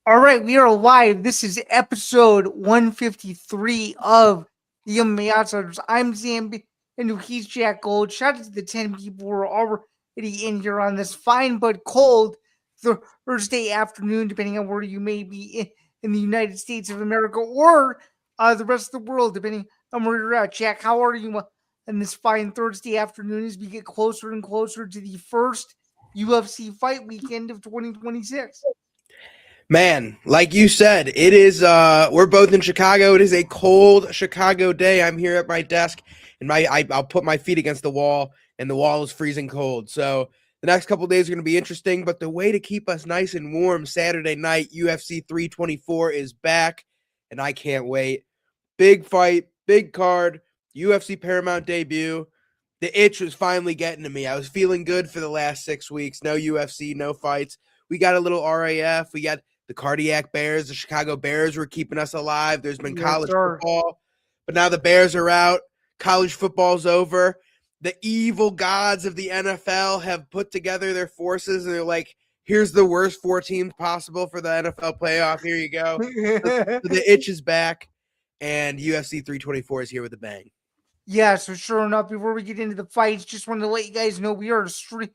All right, we are live. This is episode 153 of the MMA Outsiders. I'm Zain, and he's Jack Gold. Shout out to the 10 people who are already in here on this fine but cold Thursday afternoon, depending on where you may be in the United States of America or the rest of the world, depending on where you're at. Jack, how are you on this fine Thursday afternoon as we get closer and closer to the first UFC fight weekend of 2026? Man, like you said, it is we're both in Chicago. It is a cold Chicago day. I'm here at my desk and I'll put my feet against the wall and the wall is freezing cold. So the next couple of days are going to be interesting, but the way to keep us nice and warm, Saturday night UFC 324 is back and I can't wait. Big fight, big card, UFC Paramount debut. The itch was finally getting to me. I was feeling good for the last 6 weeks. No UFC, no fights. We got a little RAF. We got the Cardiac Bears, the Chicago Bears were keeping us alive. There's been college football, but now the Bears are out. College football's over. The evil gods of the NFL have put together their forces, and they're like, here's the worst 4 teams possible for the NFL playoff. Here you go. So the itch is back, and UFC 324 is here with a bang. Yeah, so sure enough, before we get into the fights, just wanted to let you guys know we are streaming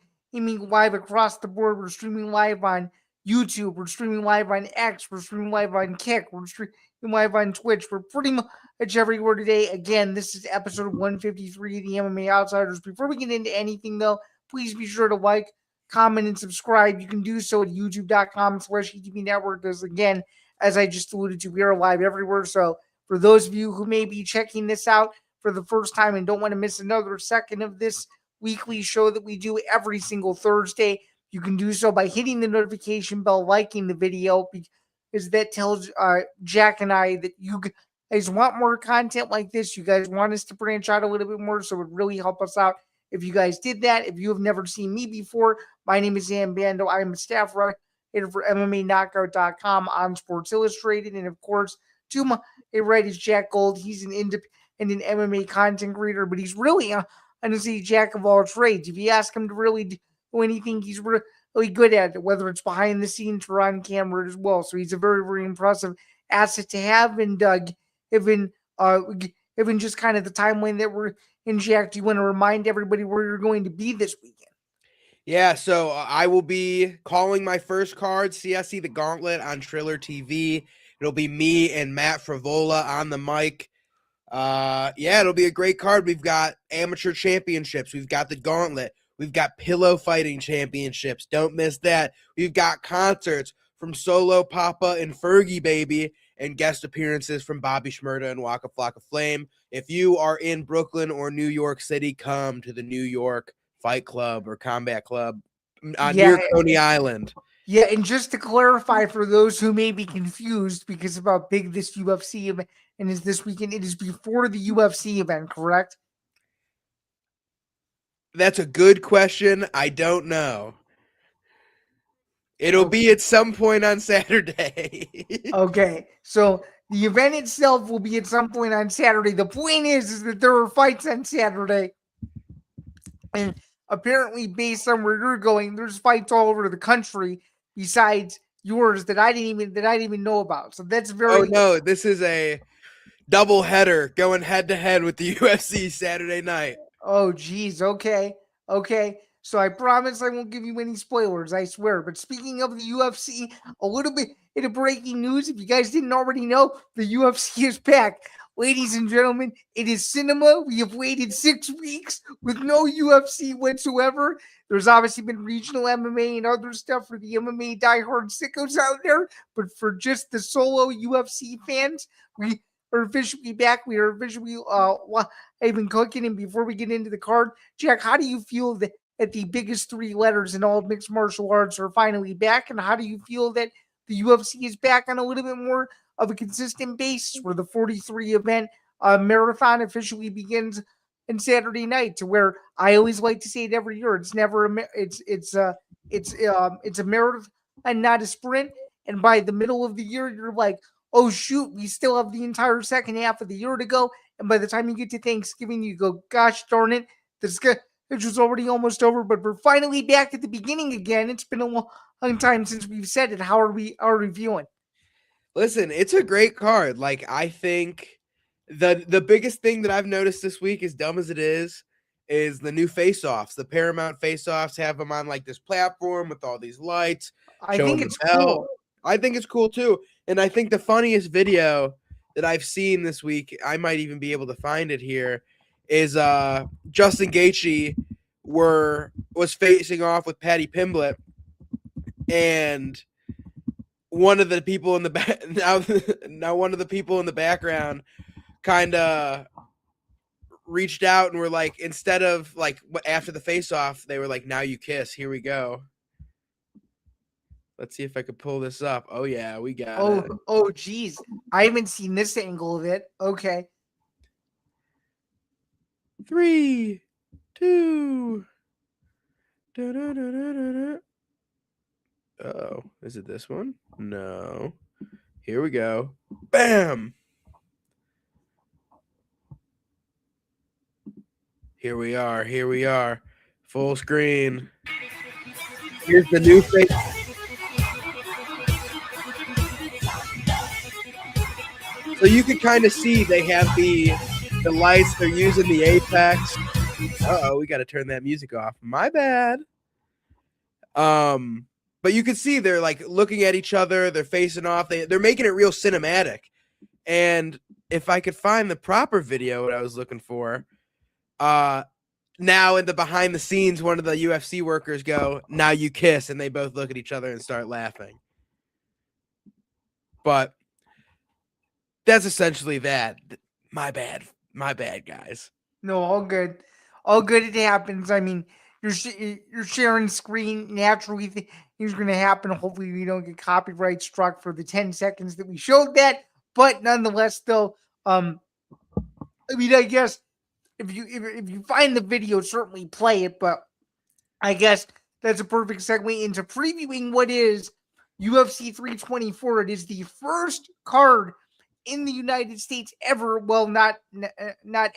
live across the board. We're streaming live on YouTube, we're streaming live on X, we're streaming live on Kick, we're streaming live on Twitch. We're pretty much everywhere today. Again, this is episode 153 of the MMA Outsiders. Before we get into anything, though, please be sure to like, comment, and subscribe. You can do so at youtube.com/ETV Network. Because again, as I just alluded to, we are live everywhere. So for those of you who may be checking this out for the first time and don't want to miss another second of this weekly show that we do every single Thursday, you can do so by hitting the notification bell, liking the video, because that tells Jack and I that you guys want more content like this. You guys want us to branch out a little bit more, so it would really help us out if you guys did that. If you have never seen me before, my name is Bando. I am a staff writer for MMAKnockout.com on Sports Illustrated. And of course, to my right is Jack Gold. He's an independent MMA content creator, but he's really, honestly, jack of all trades. If you ask him to really do anything, he's really good at it, whether it's behind the scenes or on camera as well. So he's a very, very impressive asset to have. And given just kind of the timeline that we're in, Jack, do you want to remind everybody where you're going to be this weekend? Yeah, so I will be calling my first card, CSE The Gauntlet, on Triller TV. It'll be me and Matt Frivola on the mic. It'll be a great card. We've got amateur championships. We've got the Gauntlet. We've got pillow fighting championships. Don't miss that. We've got concerts from Solo Papa and Fergie Baby and guest appearances from Bobby Shmurda and Waka Flocka Flame. If you are in Brooklyn or New York City, come to the New York Fight Club or Combat Club near Coney Island. Yeah, and just to clarify for those who may be confused because of how big this UFC event is this weekend, it is before the UFC event, correct? That's a good question. I don't know. It'll be at some point on Saturday. Okay, so the event itself will be at some point on Saturday. The point is that there are fights on Saturday, and apparently, based on where you're going, there's fights all over the country besides yours that I didn't even know about. So that's very. Oh no, this is a double header going head to head with the UFC Saturday night. Oh geez, okay. So I promise I won't give you any spoilers, I swear. But speaking of the UFC, a little bit into breaking news. If you guys didn't already know, the UFC is back. Ladies and gentlemen, it is cinema. We have waited 6 weeks with no UFC whatsoever. There's obviously been regional MMA and other stuff for the MMA diehard sickos out there. But for just the solo UFC fans, we are officially back. We are officially even cooking. And before we get into the card, Jack, how do you feel that the biggest 3 letters in all mixed martial arts are finally back? And how do you feel that the UFC is back on a little bit more of a consistent basis, where the 43 event marathon officially begins on Saturday night? To where I always like to say it every year, it's never it's a marathon and not a sprint. And by the middle of the year, you're like, oh shoot, we still have the entire second half of the year to go. And by the time you get to Thanksgiving, you go, gosh darn it, it was already almost over. But we're finally back at the beginning again. It's been a long time since we've said it. How are we viewing? Listen, it's a great card. Like, I think the biggest thing that I've noticed this week, as dumb as it is the new face-offs. The Paramount face-offs have them on like this platform with all these lights I showing think the it's belt. cool. I think it's cool too. And I think the funniest video that I've seen this week, I might even be able to find it here, is Justin Gaethje was facing off with Paddy Pimblett, and one of the people in the back now one of the people in the background kind of reached out and were like, instead of like after the face off, they were like, now you kiss, here we go. Let's see if I could pull this up. Oh yeah, we got it. Oh geez, I haven't seen this angle of it. Okay. 3, 2. Da-da-da-da-da-da. Oh, is it this one? No. Here we go. Bam. Here we are. Here we are. Full screen. Here's the new face. So you can kind of see they have the lights. They're using the apex. Uh-oh, we got to turn that music off. My bad. But you can see they're like looking at each other. They're facing off. They're making it real cinematic. And if I could find the proper video, what I was looking for, now in the behind the scenes, one of the UFC workers go, now you kiss, and they both look at each other and start laughing. But that's essentially that. My bad, guys. No, all good. All good. It happens. I mean, you're sharing screen. Naturally, things are going to happen. Hopefully, we don't get copyright struck for the 10 seconds that we showed that. But nonetheless, though, I mean, I guess if you find the video, certainly play it. But I guess that's a perfect segue into previewing what is UFC 324. It is the first card in the United States ever. Well, not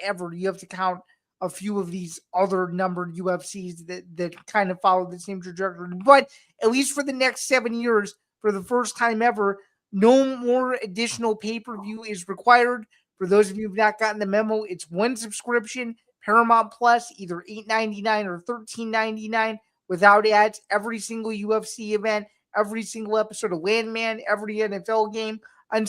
ever. You have to count a few of these other numbered UFCs that kind of follow the same trajectory. But at least for the next 7 years, for the first time ever, no more additional pay-per-view is required. For those of you who've not gotten the memo, it's one subscription, Paramount Plus, either $8.99 or $13.99 without ads. Every single UFC event, every single episode of Landman, every NFL game on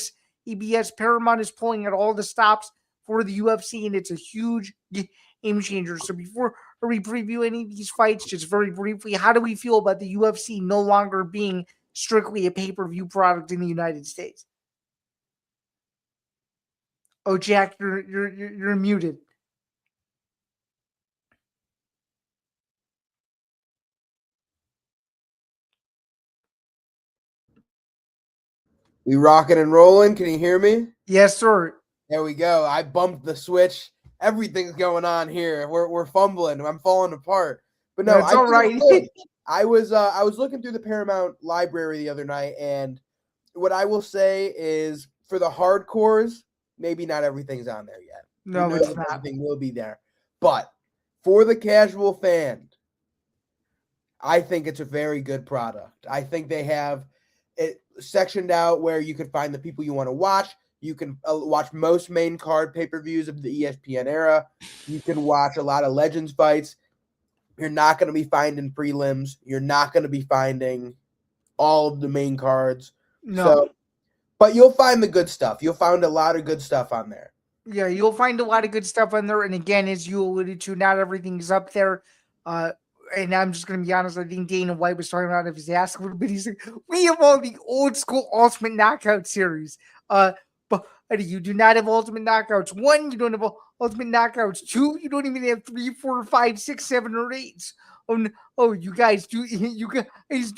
CBS. Paramount is pulling at all the stops for the UFC, and it's a huge game changer. So before we preview any of these fights, just very briefly, how do we feel about the UFC no longer being strictly a pay-per-view product in the United States? Oh, Jack, you're muted. We rocking and rolling. Can you hear me? Yes, sir. There we go. I bumped the switch. Everything's going on here. We're fumbling. I'm falling apart. But no, That's all right. I was looking through the Paramount library the other night, and what I will say is, for the hardcores, maybe not everything's on there yet. No, it's not. Everything will be there. But for the casual fan, I think it's a very good product. I think they have it sectioned out where you can find the people you want to watch. You can watch most main card pay-per-views of the ESPN era. You can watch a lot of Legends fights. You're not going to be finding prelims. You're not going to be finding all of the main cards. No. So, but you'll find the good stuff. You'll find a lot of good stuff on there. Yeah, you'll find a lot of good stuff on there. And again, as you alluded to, not everything is up there. And I'm just going to be honest, I think Dana White was talking about if he's asked a little bit. He's like, we have all the old school Ultimate Knockout series. But you do not have Ultimate Knockouts. 1, you don't have Ultimate Knockouts. 2, you don't even have 3, 4, 5, 6, 7, or 8. You guys do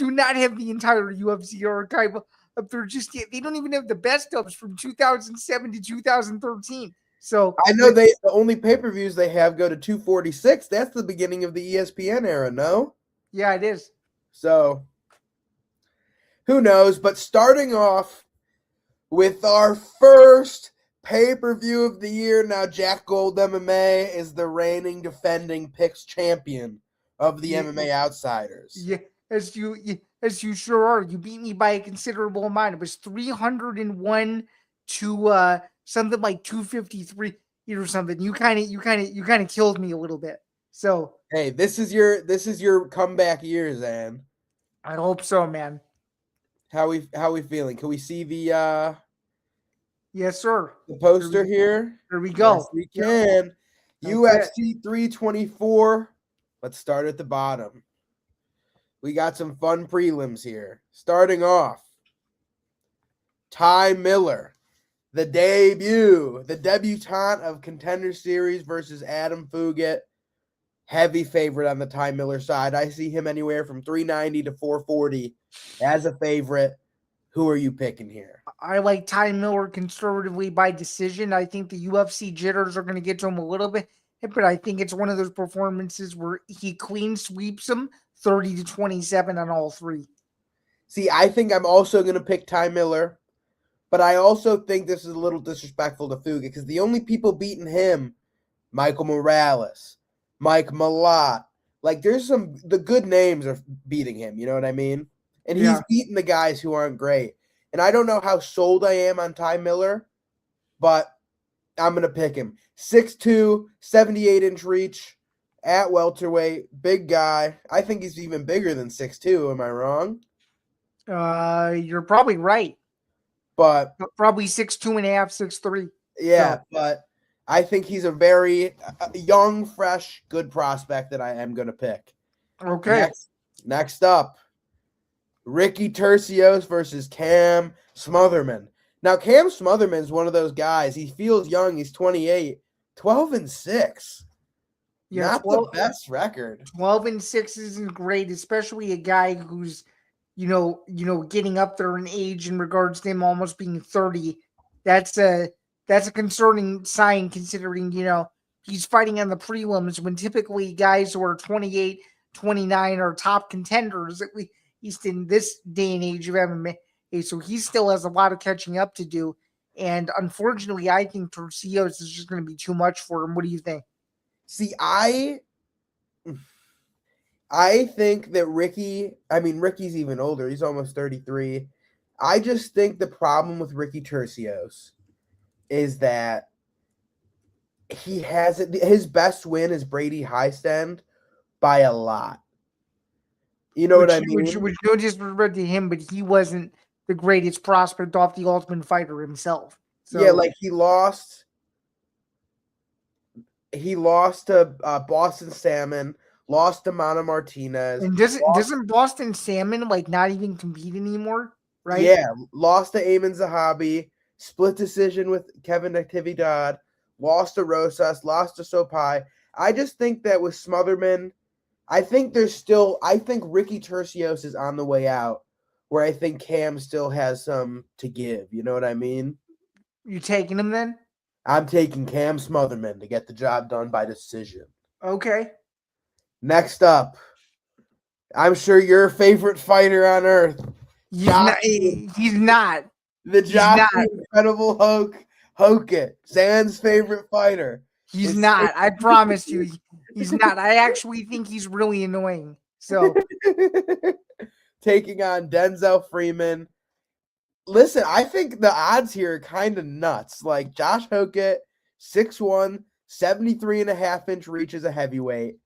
not have the entire UFC archive up there just yet. They don't even have the best ofs from 2007 to 2013. So I know the only pay-per-views they have go to 246. That's the beginning of the ESPN era, no? Yeah, it is. So who knows? But starting off with our first pay-per-view of the year, now Jack Gold MMA is the reigning defending picks champion of the MMA Outsiders. Yeah, as you As you sure are. You beat me by a considerable amount. It was 301 to something like 253 or something. You kind of killed me a little bit. So Hey, this is your comeback year, Zan. I hope so, man. How we feeling? Can we see the Yes, sir. poster here? Here we Yes, go. we Yep, can. that's UFC 324. Let's start at the bottom. We got some fun prelims here. Starting off, Ty Miller, the debutante of Contender Series versus Adam Fugit. Heavy favorite on the Ty Miller side. I see him anywhere from 390 to 440 as a favorite. Who are you picking here? I like Ty Miller conservatively by decision. I think the UFC jitters are going to get to him a little bit, but I think it's one of those performances where he clean sweeps him 30 to 27 on all three. See, I think I'm also going to pick Ty Miller, but I also think this is a little disrespectful to Fugit because the only people beating him, Michael Morales, Mike Malott, like the good names are beating him, you know what I mean? And he's beating the guys who aren't great. And I don't know how sold I am on Ty Miller, but I'm going to pick him. 6'2", 78-inch reach at welterweight, big guy. I think he's even bigger than 6'2". Am I wrong? You're probably right. But probably 6'2.5", 6'3". Yeah, So. but I think he's a very young, fresh, good prospect that I am going to pick. Okay. Next up, Ricky Tercios versus Cam Smotherman. Now, Cam Smotherman is one of those guys. He feels young. He's 28, 12-6. Yeah, Not the best record. 12-6 isn't great, especially a guy who's, getting up there in age in regards to him almost being 30. That's a concerning sign considering, he's fighting on the prelims when typically guys who are 28, 29 are top contenders, at least in this day and age of MMA. So he still has a lot of catching up to do. And unfortunately, I think Tercios is just going to be too much for him. What do you think? See, I think that Ricky's even older. He's almost 33. I just think the problem with Ricky Tercios is that his best win is Brady Highstand by a lot. You know what I mean? Which no disrespect to him, but he wasn't the greatest prospect off the Ultimate Fighter himself. So yeah, like he lost to Boston Salmon, lost to Mana Martinez. And doesn't Boston Salmon like not even compete anymore? Right? Yeah, lost to Eamon Zahabi, split decision with Kevin Natividad, lost to Rosas, lost to Sopai. I just think that with Smotherman, I think Ricky Tercios is on the way out, where I think Cam still has some to give. You know what I mean? You taking him then? I'm taking Cam Smotherman to get the job done by decision. Okay. Next up, I'm sure your favorite fighter on earth. He's not. The Josh Incredible Hokit, Zan's favorite fighter. He's not. I promise you, he's not. I actually think he's really annoying. So taking on Denzel Freeman. Listen, I think the odds here are kind of nuts. Like Josh Hokit, 6'1", 73.5-inch reach as a heavyweight.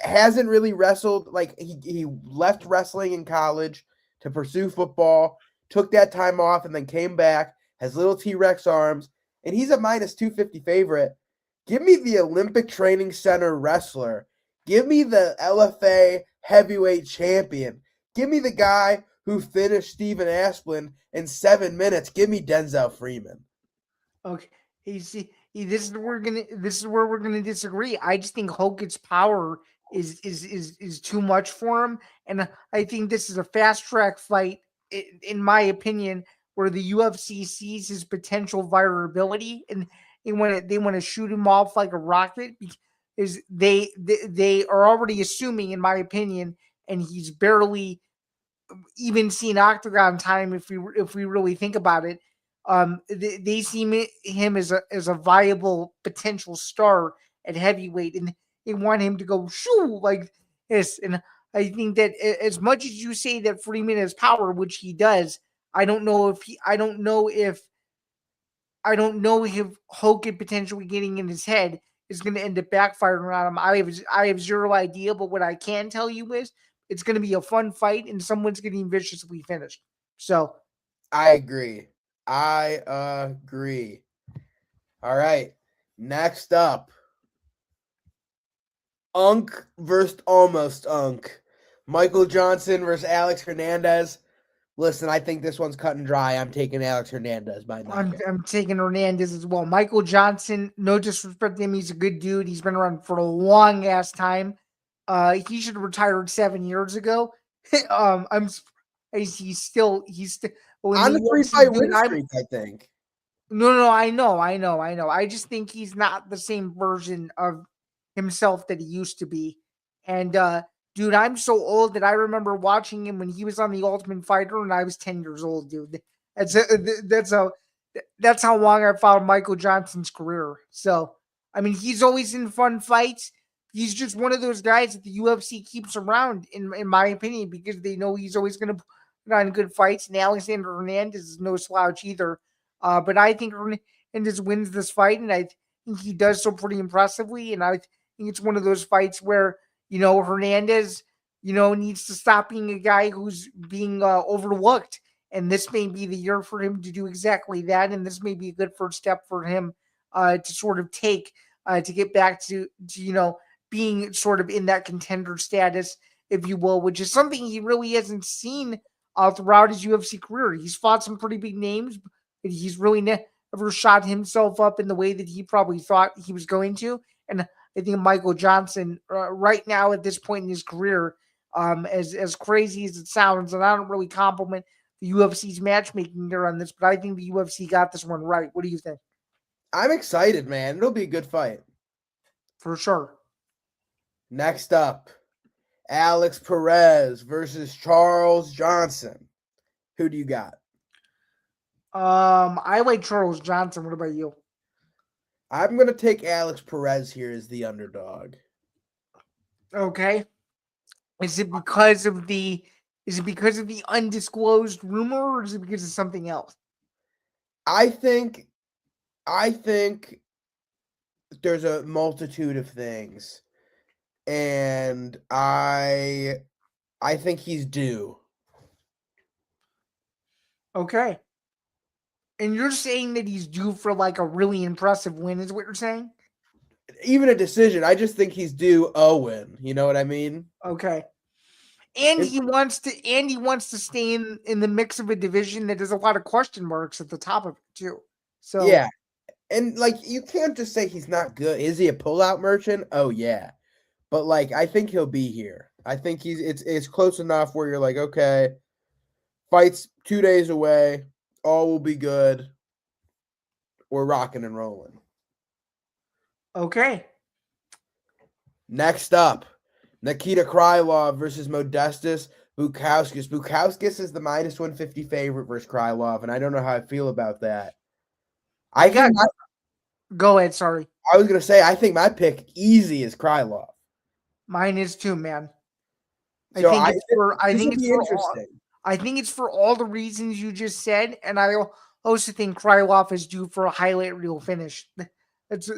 Hasn't really wrestled. Like he left wrestling in college to pursue football, took that time off, and then came back. Has little T-Rex arms, and he's a -250 favorite. Give me the Olympic Training Center wrestler. Give me the LFA heavyweight champion. Give me the guy who finished Stephen Aspinall in 7 minutes. Give me Denzel Freeman. Okay, this is where we're gonna disagree. I just think Hokit's power is too much for him, and I think this is a fast track fight, in my opinion, where the UFC sees his potential vulnerability and they want to shoot him off like a rocket because they are already assuming, in my opinion, and he's barely even seen Octagon time if we really think about it. They see him as a viable potential star at heavyweight, and they want him to go shoo like this. And I think that as much as you say that Freeman has power, which he does, I don't know if Hogan potentially getting in his head is going to end up backfiring on him. I have zero idea, but what I can tell you is it's going to be a fun fight and someone's getting viciously finished. So I agree. I agree. All right. Next up, Unk versus almost Unk. Michael Johnson versus Alex Hernandez. Listen, I think this one's cut and dry. I'm taking Alex Hernandez by knockout. I'm taking Hernandez as well. Michael Johnson, no disrespect to him, he's a good dude. He's been around for a long ass time. He should have retired 7 years ago. I'm surprised he's still On the UFC, 3-fight dude. win streak, I think. No, I know. I just think he's not the same version of himself that he used to be. And dude, I'm so old that I remember watching him when he was on the Ultimate Fighter, and I was 10 years old, dude. That's that's how that's how long I followed Michael Johnson's career. So, I mean, he's always in fun fights. He's just one of those guys that the UFC keeps around, in my opinion, because they know he's always going to put on good fights. And Alexander Hernandez is no slouch either. But I think Hernandez wins this fight, and I think he does so pretty impressively. And I think it's one of those fights where, Hernandez, needs to stop being a guy who's being overlooked. And this may be the year for him to do exactly that. And this may be a good first step for him to sort of take to get back to being sort of in that contender status, if you will, which is something he really hasn't seen throughout his UFC career. He's fought some pretty big names, but he's really never shot himself up in the way that he probably thought he was going to. And I think Michael Johnson, right now at this point in his career, as crazy as it sounds, and I don't really compliment the UFC's matchmaking there on this, but I think the UFC got this one right. What do you think? I'm excited, man. It'll be a good fight. For sure. Next up, Alex Perez versus Charles Johnson. Who do you got? I like Charles Johnson. What about you? I'm going to take Alex Perez here as the underdog. Okay. Is it because of the undisclosed rumor, or is it because of something else? I think there's a multitude of things, and I think he's due. Okay. And you're saying that he's due for like a really impressive win, is what you're saying? Even a decision. I just think he's due a win. You know what I mean? Okay. And he wants to stay in the mix of a division that has a lot of question marks at the top of it too. So yeah. And like you can't just say he's not good. Is he a pullout merchant? Oh yeah. But like I think he'll be here. I think it's close enough where you're like, okay, fight's 2 days away, all will be good. We're rocking and rolling. Okay. Next up, Nikita Krylov versus Modestas Bukauskas. Bukauskas is the minus 150 favorite versus Krylov, and I don't know how I feel about that. Go ahead, sorry. I was going to say, I think my pick easy is Krylov. Mine is too, man. I So think it's for all the reasons you just said, and I also think Krylov is due for a highlight reel finish. That's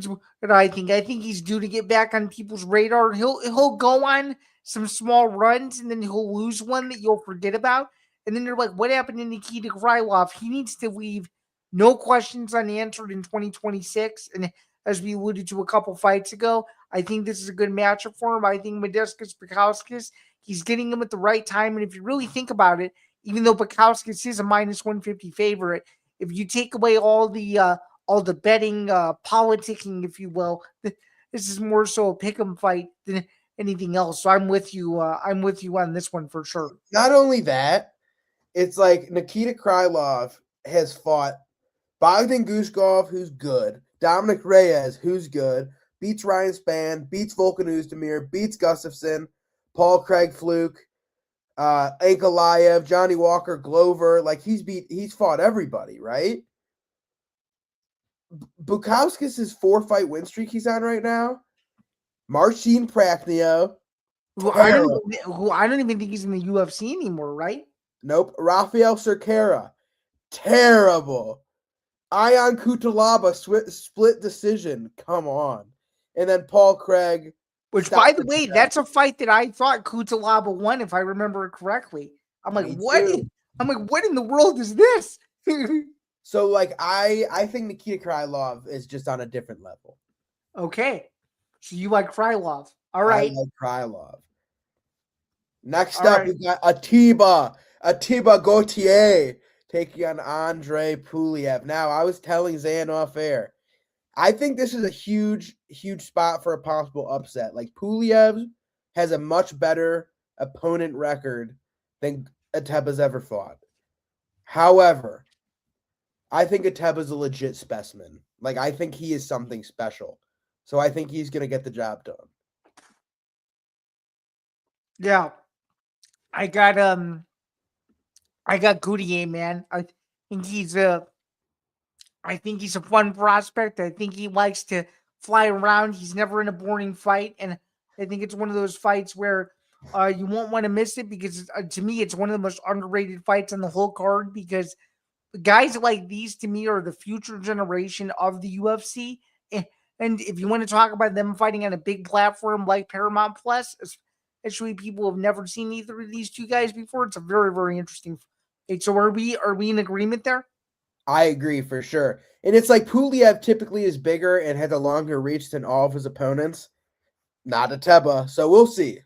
what I think. I think he's due to get back on people's radar. He'll go on some small runs, and then he'll lose one that you'll forget about. And then you're like, what happened to Nikita Krylov? He needs to leave no questions unanswered in 2026. And as we alluded to a couple fights ago, I think this is a good matchup for him. I think Modestas Bukauskas, he's getting him at the right time. And if you really think about it, even though Bukauskas is a minus 150 favorite, if you take away all the betting, politicking, if you will, this is more so a pick'em fight than anything else. So I'm with you. I'm with you on this one for sure. Not only that, it's like Nikita Krylov has fought Bogdan Guskov, who's good, Dominic Reyes, who's good, beats Ryan Spann, beats Volkan Oezdemir, beats Gustafsson, Paul Craig Fluke, Ankalaev, Johnny Walker, Glover. Like he's fought everybody, right? Bukauskas' 4-fight win streak he's on right now. Marcin Prachnio, Terrible. Who I don't even think he's in the UFC anymore, right? Nope. Rafael Cerqueira. Terrible. Ion Kutalaba split decision. Come on. And then Paul Craig. Which, by the way, that's a fight that I thought Kutalaba won, if I remember it correctly. I'm like, what? I'm like, what in the world is this? So, like, I think Nikita Krylov is just on a different level. Okay. So you like Krylov. All right. I like Krylov. Next up, we got Atiba Gauthier taking on Andre Puliev. Now, I was telling Zain off air, I think this is a huge spot for a possible upset. Like, Puliev has a much better opponent record than Atiba's ever fought. However, I think Atiba's a legit specimen. Like, I think he is something special. So I think he's going to get the job done. Yeah. I got Gauthier, man. I think he's a fun prospect. I think he likes to fly around. He's never in a boring fight, and I think it's one of those fights where you won't want to miss it because to me it's one of the most underrated fights on the whole card because guys like these to me are the future generation of the UFC. And if you want to talk about them fighting on a big platform like Paramount Plus, especially people who have never seen either of these two guys before, it's a very, very interesting fight. So are we in agreement there? I agree for sure. And it's like Puliev typically is bigger and has a longer reach than all of his opponents. Not Atiba, so we'll see.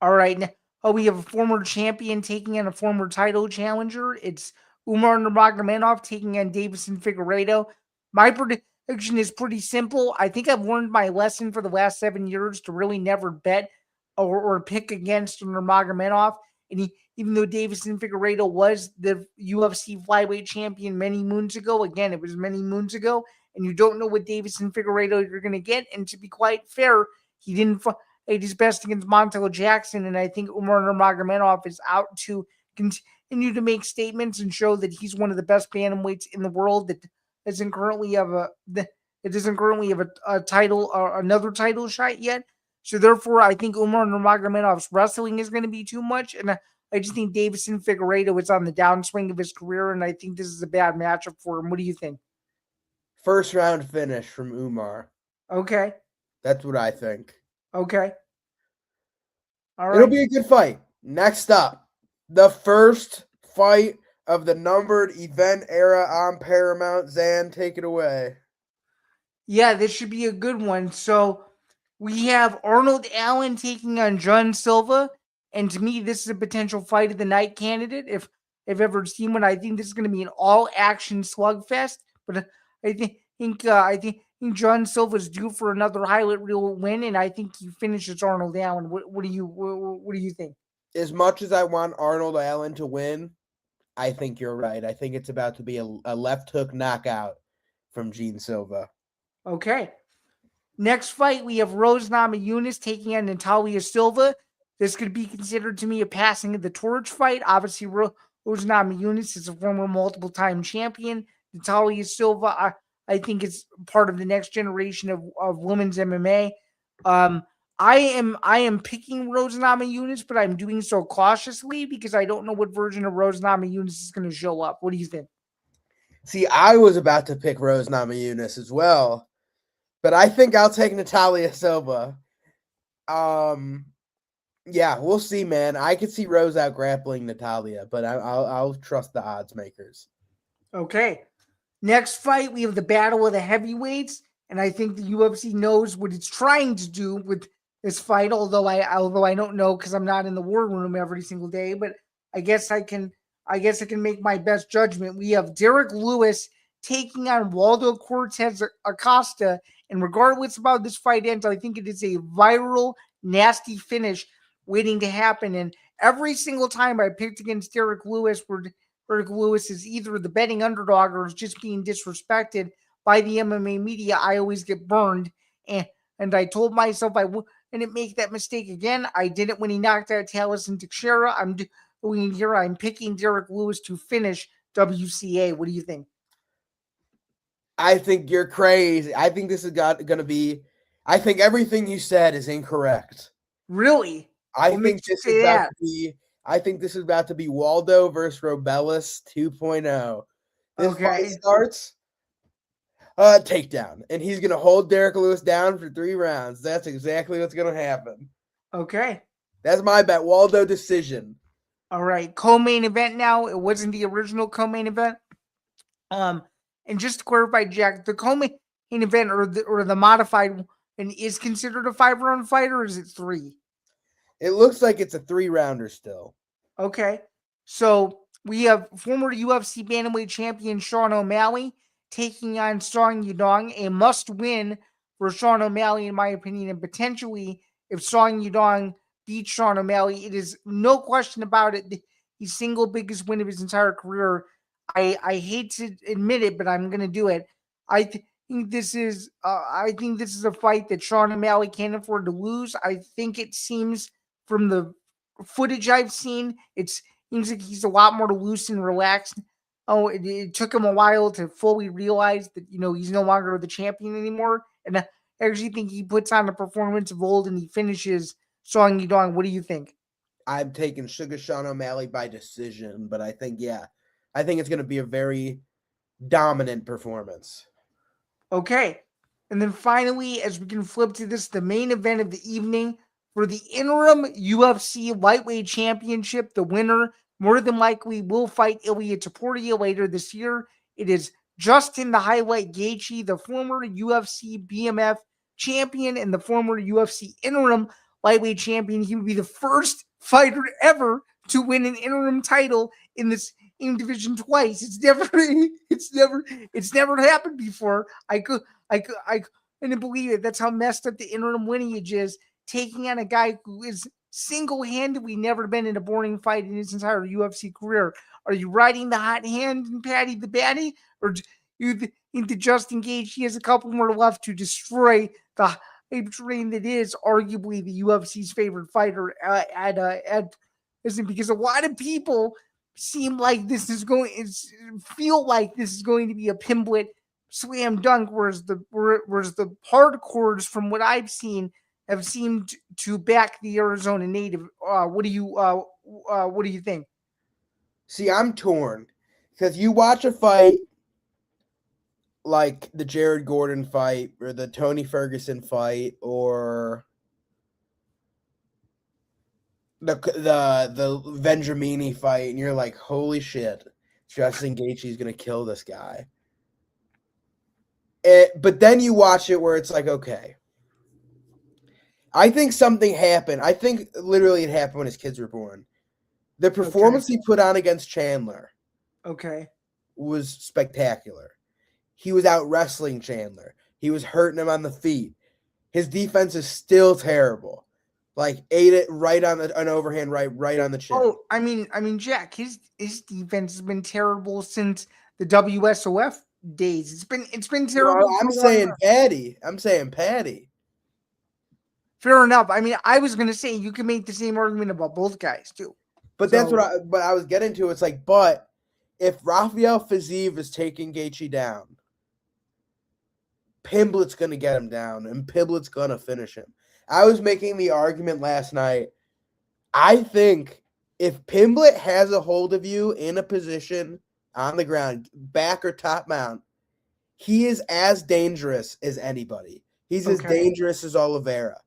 All right. Now, we have a former champion taking on a former title challenger. It's Umar Nurmagomedov taking on Davison Figueiredo. My prediction is pretty simple. I think I've learned my lesson for the last 7 years to really never bet or pick against Nurmagomedov. And even though Davison Figueiredo was the UFC flyweight champion many moons ago, again, it was many moons ago, and you don't know what Davison Figueiredo you're going to get. And to be quite fair, he didn't fight his best against Montel Jackson, and I think Umar Nurmagomedov is out to continue to make statements and show that he's one of the best bantamweights in the world that doesn't currently have a title or another title shot yet. So therefore, I think Umar Nurmagomedov's wrestling is going to be too much, and I just think Davison Figueiredo is on the downswing of his career, and I think this is a bad matchup for him. What do you think? First round finish from Umar. Okay. That's what I think. Okay. All right. It'll be a good fight. Next up, the first fight of the numbered event era on Paramount. Zain, take it away. Yeah, this should be a good one. So we have Arnold Allen taking on Jon Silva. And to me, this is a potential fight of the night candidate. If I've ever seen one, I think this is going to be an all-action slugfest. But I think Jon Silva's due for another highlight reel win, and I think he finishes Arnold Allen. What do you think? As much as I want Arnold Allen to win, I think you're right. I think it's about to be a left hook knockout from Jon Silva. Okay. Next fight, we have Rose Namajunas taking on Natalia Silva. This could be considered to me a passing of the torch fight. Obviously, Rose Namajunas is a former multiple-time champion. Natalia Silva, I think it's part of the next generation of women's MMA. I am picking Rose Namajunas, but I'm doing so cautiously because I don't know what version of Rose Namajunas is going to show up. What do you think? See, I was about to pick Rose Namajunas as well, but I think I'll take Natalia Silva. Yeah, we'll see, man. I could see Rose out grappling Natalia, but I'll trust the odds makers. Okay. Next fight, we have the battle of the heavyweights, and I think the UFC knows what it's trying to do with this fight. Although I don't know because I'm not in the war room every single day, but I guess I can make my best judgment. We have Derrick Lewis taking on Waldo Cortez Acosta, and regardless of how this fight ends, I think it is a viral, nasty finish waiting to happen. And every single time I picked against Derrick Lewis, where Derrick Lewis is either the betting underdog or is just being disrespected by the MMA media, I always get burned. And I told myself I wouldn't make that mistake again. I did it when he knocked out Talison Teixeira. I'm doing it here. I'm picking Derrick Lewis to finish WCA. What do you think? I think you're crazy. I think this is going to be. I think everything you said is incorrect. Really? I What think makes you this is say about that? to be. I think this is about to be Waldo versus Robellis 2.0. This fight Okay. starts takedown, and he's gonna hold Derrick Lewis down for 3 rounds. That's exactly what's gonna happen. Okay. That's my bet. Waldo decision. All right. Co-main event now. It wasn't the original co-main event. Um, and just to clarify, Jack, the co-main event or the modified one is considered a 5-round fight, or is it 3? It looks like it's a 3-rounder still. Okay. So we have former UFC bantamweight champion Sean O'Malley taking on Song Yadong, a must-win for Sean O'Malley, in my opinion, and potentially if Song Yadong beats Sean O'Malley, it is no question about it the single biggest win of his entire career. I hate to admit it, but I'm gonna do it. I think this is a fight that Sean O'Malley can't afford to lose. I think it seems from the footage I've seen, it seems like he's a lot more loose and relaxed. Oh, it took him a while to fully realize that he's no longer the champion anymore. And I actually think he puts on a performance of old and he finishes Song Yadong. What do you think? I'm taking Sugar Sean O'Malley by decision, but I think it's going to be a very dominant performance. Okay. And then finally, as we can flip to this, the main event of the evening for the interim UFC lightweight championship, the winner more than likely will fight Ilia Topuria later this year. It is Justin the Highlight Gaethje, the former UFC BMF champion and the former UFC interim lightweight champion. He would be the first fighter ever to win an interim title in this in division twice. It's never happened before. I couldn't believe it. That's how messed up the interim lineage is. Taking on a guy who is single-handedly never been in a boring fight in his entire UFC career. Are you riding the hot hand and Paddy the Baddy, or do you think that Justin Gage he has a couple more left to destroy the hype train that is arguably the UFC's favorite fighter at listen, because a lot of people seem like this is going feel like this is going to be a Pimblett slam dunk, whereas the hardcores from what I've seen have seemed to back the Arizona native. What do you think? See, I'm torn because you watch a fight like the Jared Gordon fight or the Tony Ferguson fight or the Vendramini fight, and you're like, holy shit, Justin Gaethje's gonna kill this guy. But then you watch it where it's like, okay, I think something happened. I think literally it happened when his kids were born. The performance he put on against Chandler was spectacular. He was out wrestling Chandler. He was hurting him on the feet. His defense is still terrible. Like ate it right on an overhand right on the chin. Oh, I mean, Jack, his defense has been terrible since the WSOF days. It's been terrible. Well, I'm saying Paddy. Fair enough. I mean, I was gonna say you can make the same argument about both guys too. But that's what I was getting to. It's like, but if Rafael Fiziev is taking Gaethje down, Pimblett's gonna get him down, and Pimblett's gonna finish him. I was making the argument last night. I think if Pimblett has a hold of you in a position on the ground, back or top mount, he is as dangerous as anybody. He's as dangerous as Oliveira.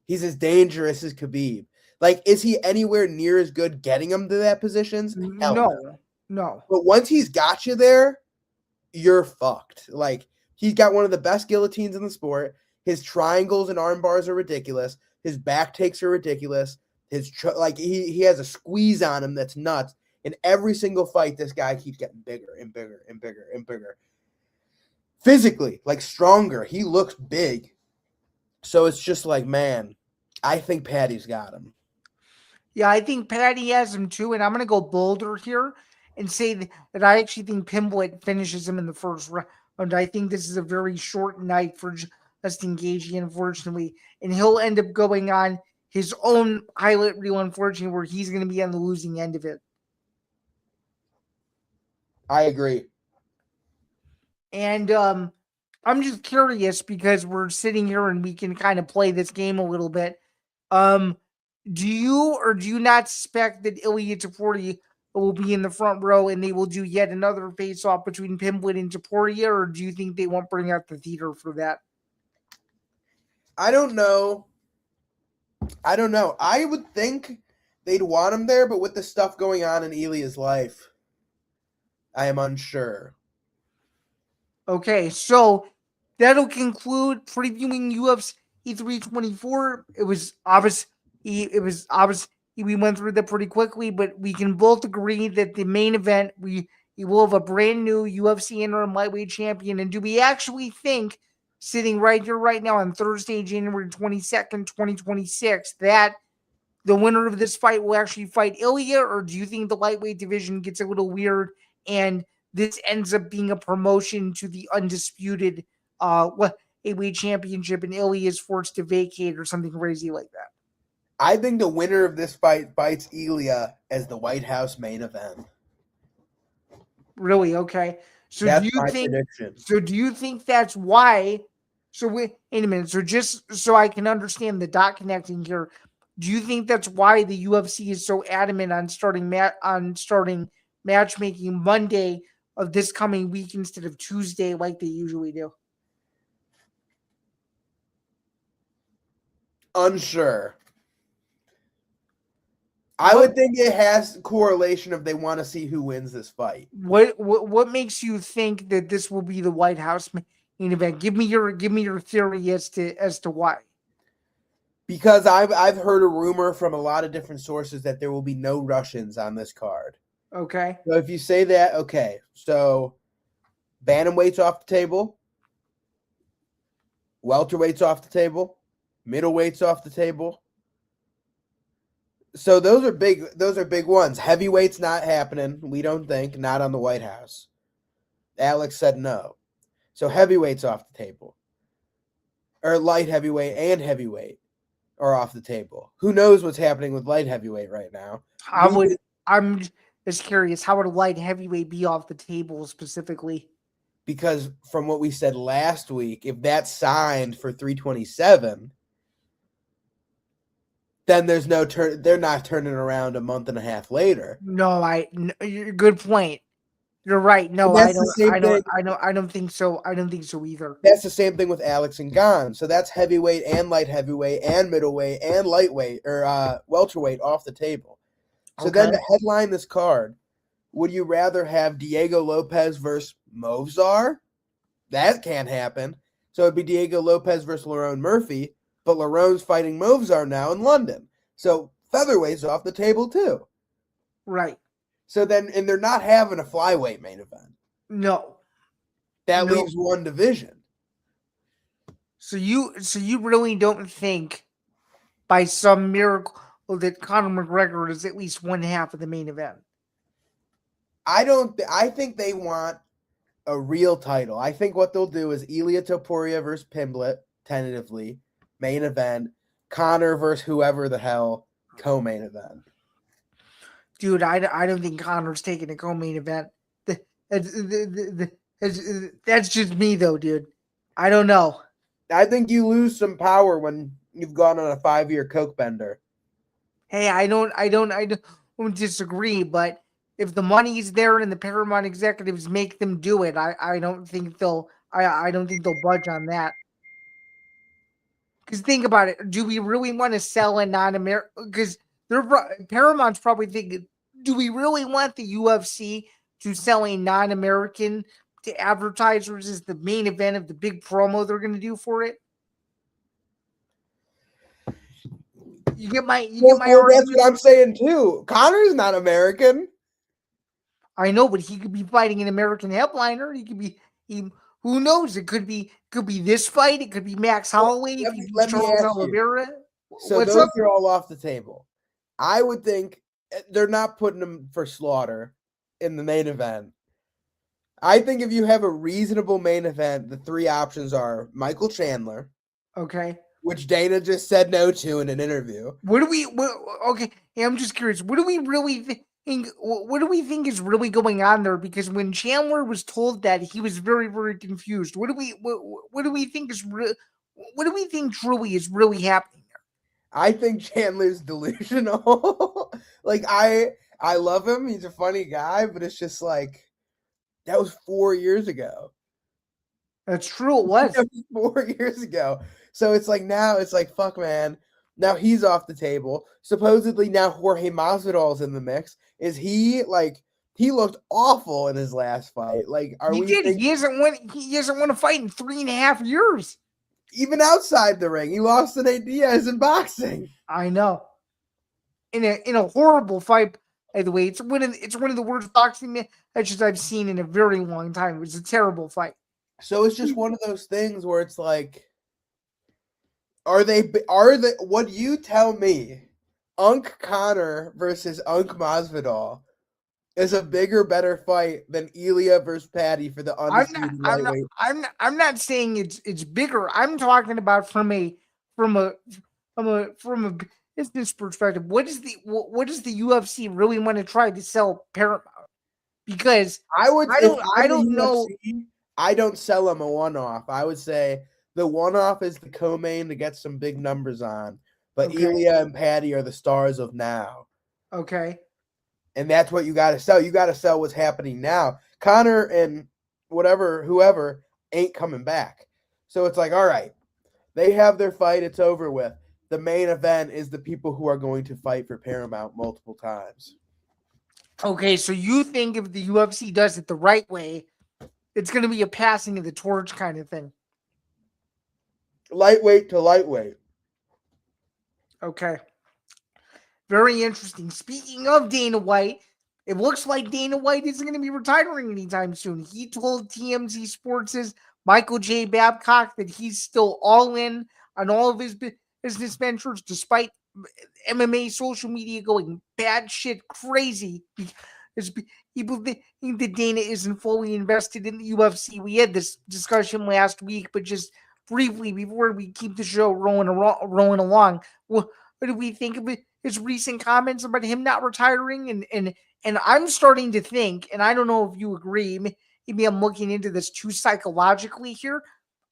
He's as dangerous as Khabib. Like, is he anywhere near as good getting him to that positions? Hell no. But once he's got you there, you're fucked. Like, he's got one of the best guillotines in the sport. His triangles and arm bars are ridiculous. His back takes are ridiculous. He has a squeeze on him that's nuts. In every single fight, this guy keeps getting bigger and bigger and bigger and bigger. Physically, like stronger. He looks big. So it's just like, man, I think Paddy's got him. Yeah, I think Paddy has him too, and I'm going to go bolder here and say that I actually think Pimblett finishes him in the first round. I think this is a very short night for Justin Gaethje, unfortunately, and he'll end up going on his own highlight reel, unfortunately, where he's going to be on the losing end of it. I agree. And I'm just curious because we're sitting here and we can kind of play this game a little bit. Do you or do you not suspect that Ilya Taporia will be in the front row and they will do yet another face-off between Pimblett and Taporia, or do you think they won't bring out the theater for that? I don't know. I would think they'd want him there, but with the stuff going on in Ilya's life, I am unsure. Okay, so that'll conclude previewing UFC 324. It was obvious. We went through that pretty quickly, but we can both agree that the main event we will have a brand new UFC interim lightweight champion. And do we actually think, sitting right here right now on Thursday, January 22nd, 2026, that the winner of this fight will actually fight Ilya, or do you think the lightweight division gets a little weird and this ends up being a promotion to the undisputed heavyweight championship and Ilya is forced to vacate or something crazy like that? I think the winner of this fight fights Ilya as the White House main event. Really? Okay. So that's do you my think? prediction. So do you think that's why? So wait a minute. So just so I can understand the dot connecting here, do you think that's why the UFC is so adamant on starting matchmaking Monday of this coming week instead of Tuesday like they usually do? Unsure. I would think it has correlation if they want to see who wins this fight. What makes you think that this will be the White House main event? Give me your theory as to why. Because I've heard a rumor from a lot of different sources that there will be no Russians on this card. Okay. So if you say that, okay. So bantamweight's off the table, welterweight's off the table, middleweight's off the table. So those are big ones. Heavyweight's not happening, we don't think, not on the White House. Alex said no. So heavyweight's off the table. Or light heavyweight and heavyweight are off the table. Who knows what's happening with light heavyweight right now? I'm just curious, how would light heavyweight be off the table specifically? Because from what we said last week, if that's signed for 327, then there's no turn. They're not turning around a month and a half later. No, good point. You're right. No, I don't think so. I don't think so either. That's the same thing with Alex and Gon. So that's heavyweight and light heavyweight and middleweight and lightweight or welterweight off the table. So then to headline this card, would you rather have Diego Lopez versus Movsar? That can't happen. So it'd be Diego Lopez versus Lerone Murphy, but Lerone's fighting Movsar now in London. So featherweight's off the table too. Right. So then, and they're not having a flyweight main event. No. That leaves one division. So you really don't think by some miracle that Conor McGregor is at least one half of the main event? I think they want a real title. I think what they'll do is Ilya Topuria versus Pimblett, tentatively, main event. Conor versus whoever the hell, co-main event. Dude, I don't think Conor's taking a co-main event. That's just me though, dude. I don't know. I think you lose some power when you've gone on a 5-year coke bender. Hey, I don't disagree, but if the money's there and the Paramount executives make them do it, I don't think they'll budge on that. Because think about it, do we really want to sell a non-American? Because Paramount's probably thinking, do we really want the UFC to sell a non-American to advertisers as the main event of the big promo they're going to do for it? You get my that's what I'm saying too. Conor's not American. I know, but he could be fighting an American headliner. He could be. Who knows? It could be this fight. It could be Max Holloway. Let me ask you. So those are all off the table. I would think they're not putting them for slaughter in the main event. I think if you have a reasonable main event, the three options are Michael Chandler. Okay. Which Dana just said no to in an interview. Okay, hey, I'm just curious. What do we really think? What do we think is really going on there? Because when Chandler was told that, he was very, very confused. What do we think is what do we think truly is really happening there? I think Chandler's delusional. Like I love him. He's a funny guy, but it's just like that was 4 years ago. That's true. It was. 4 years ago. So it's like now it's like fuck, man. Now he's off the table. Supposedly now Jorge Masvidal's in the mix. Is he like he looked awful in his last fight? Like, are He we did. He hasn't won a fight in 3.5 years. even outside the ring? He lost to Nate Diaz in boxing. I know. In a horrible fight, by the way. It's one of the worst boxing matches I've seen in a very long time. It was a terrible fight. So it's just one of those things where it's like, are they? What do you tell me? Unk Connor versus Unk Masvidal is a bigger, better fight than Ilya versus Paddy for the undisputed lightweight. I'm not saying it's bigger. I'm talking about from a business perspective. What does the UFC really want to try to sell Paramount? Because I don't know. I don't sell them a one-off. I would say the one-off is the co-main to get some big numbers on. But Okay. Ilya and Paddy are the stars of now. Okay. And that's what you got to sell. You got to sell what's happening now. Connor and whoever ain't coming back. So it's like, all right, they have their fight. It's over with. The main event is the people who are going to fight for Paramount multiple times. Okay, so you think if the UFC does it the right way, it's going to be a passing of the torch kind of thing. Lightweight to lightweight. Okay. Very interesting. Speaking of Dana White, it looks like Dana White isn't going to be retiring anytime soon. He told TMZ Sports' Michael J. Babcock that he's still all in on all of his business ventures, despite MMA social media going batshit crazy. People think that Dana isn't fully invested in the UFC. We had this discussion last week, but just briefly before we keep the show rolling along, what do we think of his recent comments about him not retiring? And I'm starting to think, and I don't know if you agree, maybe I'm looking into this too psychologically here.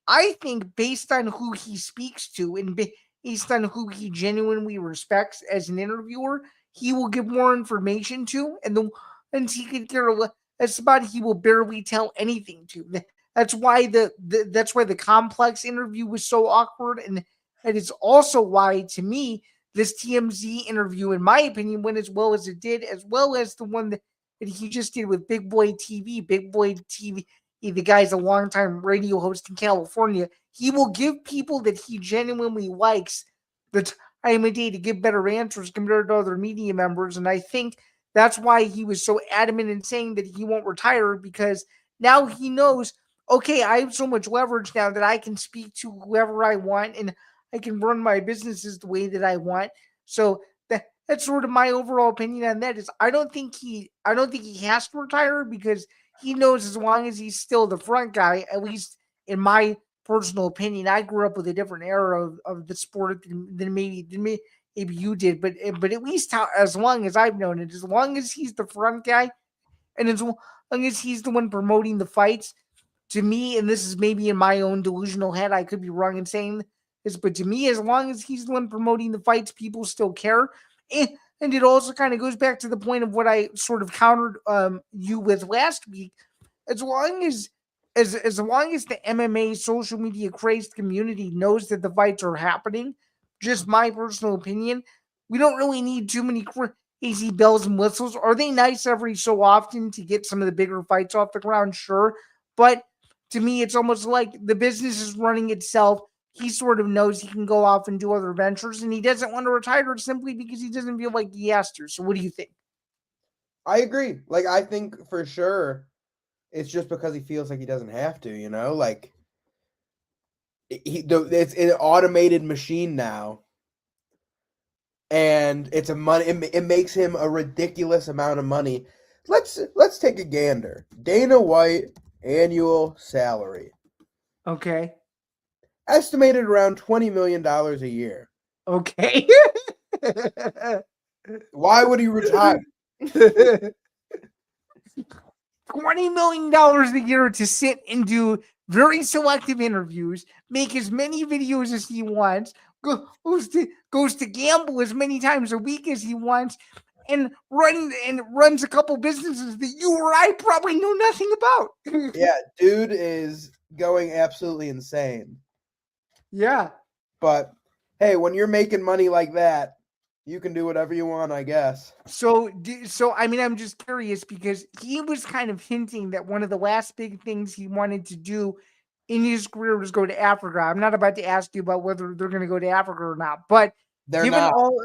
I think based on who he speaks to and based on who he genuinely respects as an interviewer, he will give more information to, and the ones he could care less about, he will barely tell anything to. That's why the complex interview was so awkward, and it's also why, to me, this TMZ interview, in my opinion, went as well as it did, as well as the one that he just did with Big Boy TV. Big Boy TV, the guy's a longtime radio host in California. He will give people that he genuinely likes the time of day to give better answers compared to other media members. And I think that's why he was so adamant in saying that he won't retire, because now he knows, okay, I have so much leverage now that I can speak to whoever I want and I can run my businesses the way that I want. So that's sort of my overall opinion on that. Is I don't think he has to retire, because he knows as long as he's still the front guy, at least in my personal opinion. I grew up with a different era of the sport than maybe you did, but at least as long as I've known it, as long as he's the front guy, and as long as he's the one promoting the fights, to me, and this is maybe in my own delusional head, I could be wrong in saying this, but to me, as long as he's the one promoting the fights, people still care. And it also kind of goes back to the point of what I sort of countered you with last week. As long as the MMA social media crazed community knows that the fights are happening, just my personal opinion, we don't really need too many crazy bells and whistles. Are they nice every so often to get some of the bigger fights off the ground? Sure. But to me, it's almost like the business is running itself. He sort of knows he can go off and do other ventures, and he doesn't want to retire simply because he doesn't feel like he has to. So what do you think? I agree. Like, I think for sure it's just because he feels like he doesn't have to, you know? Like, it's an automated machine now. And it's it makes him a ridiculous amount of money. Let's take a gander. Dana White annual salary. Okay. Estimated around $20 million a year. Okay. Why would he retire? $20 million a year to sit and do very selective interviews, make as many videos as he wants, goes to gamble as many times a week as he wants, and runs a couple businesses that you or I probably know nothing about. Yeah, dude is going absolutely insane. Yeah. But hey, when you're making money like that, you can do whatever you want, I guess. So I mean, I'm just curious because he was kind of hinting that one of the last big things he wanted to do in his career was go to Africa. I'm not about to ask you about whether they're going to go to Africa or not, but They're given not. all,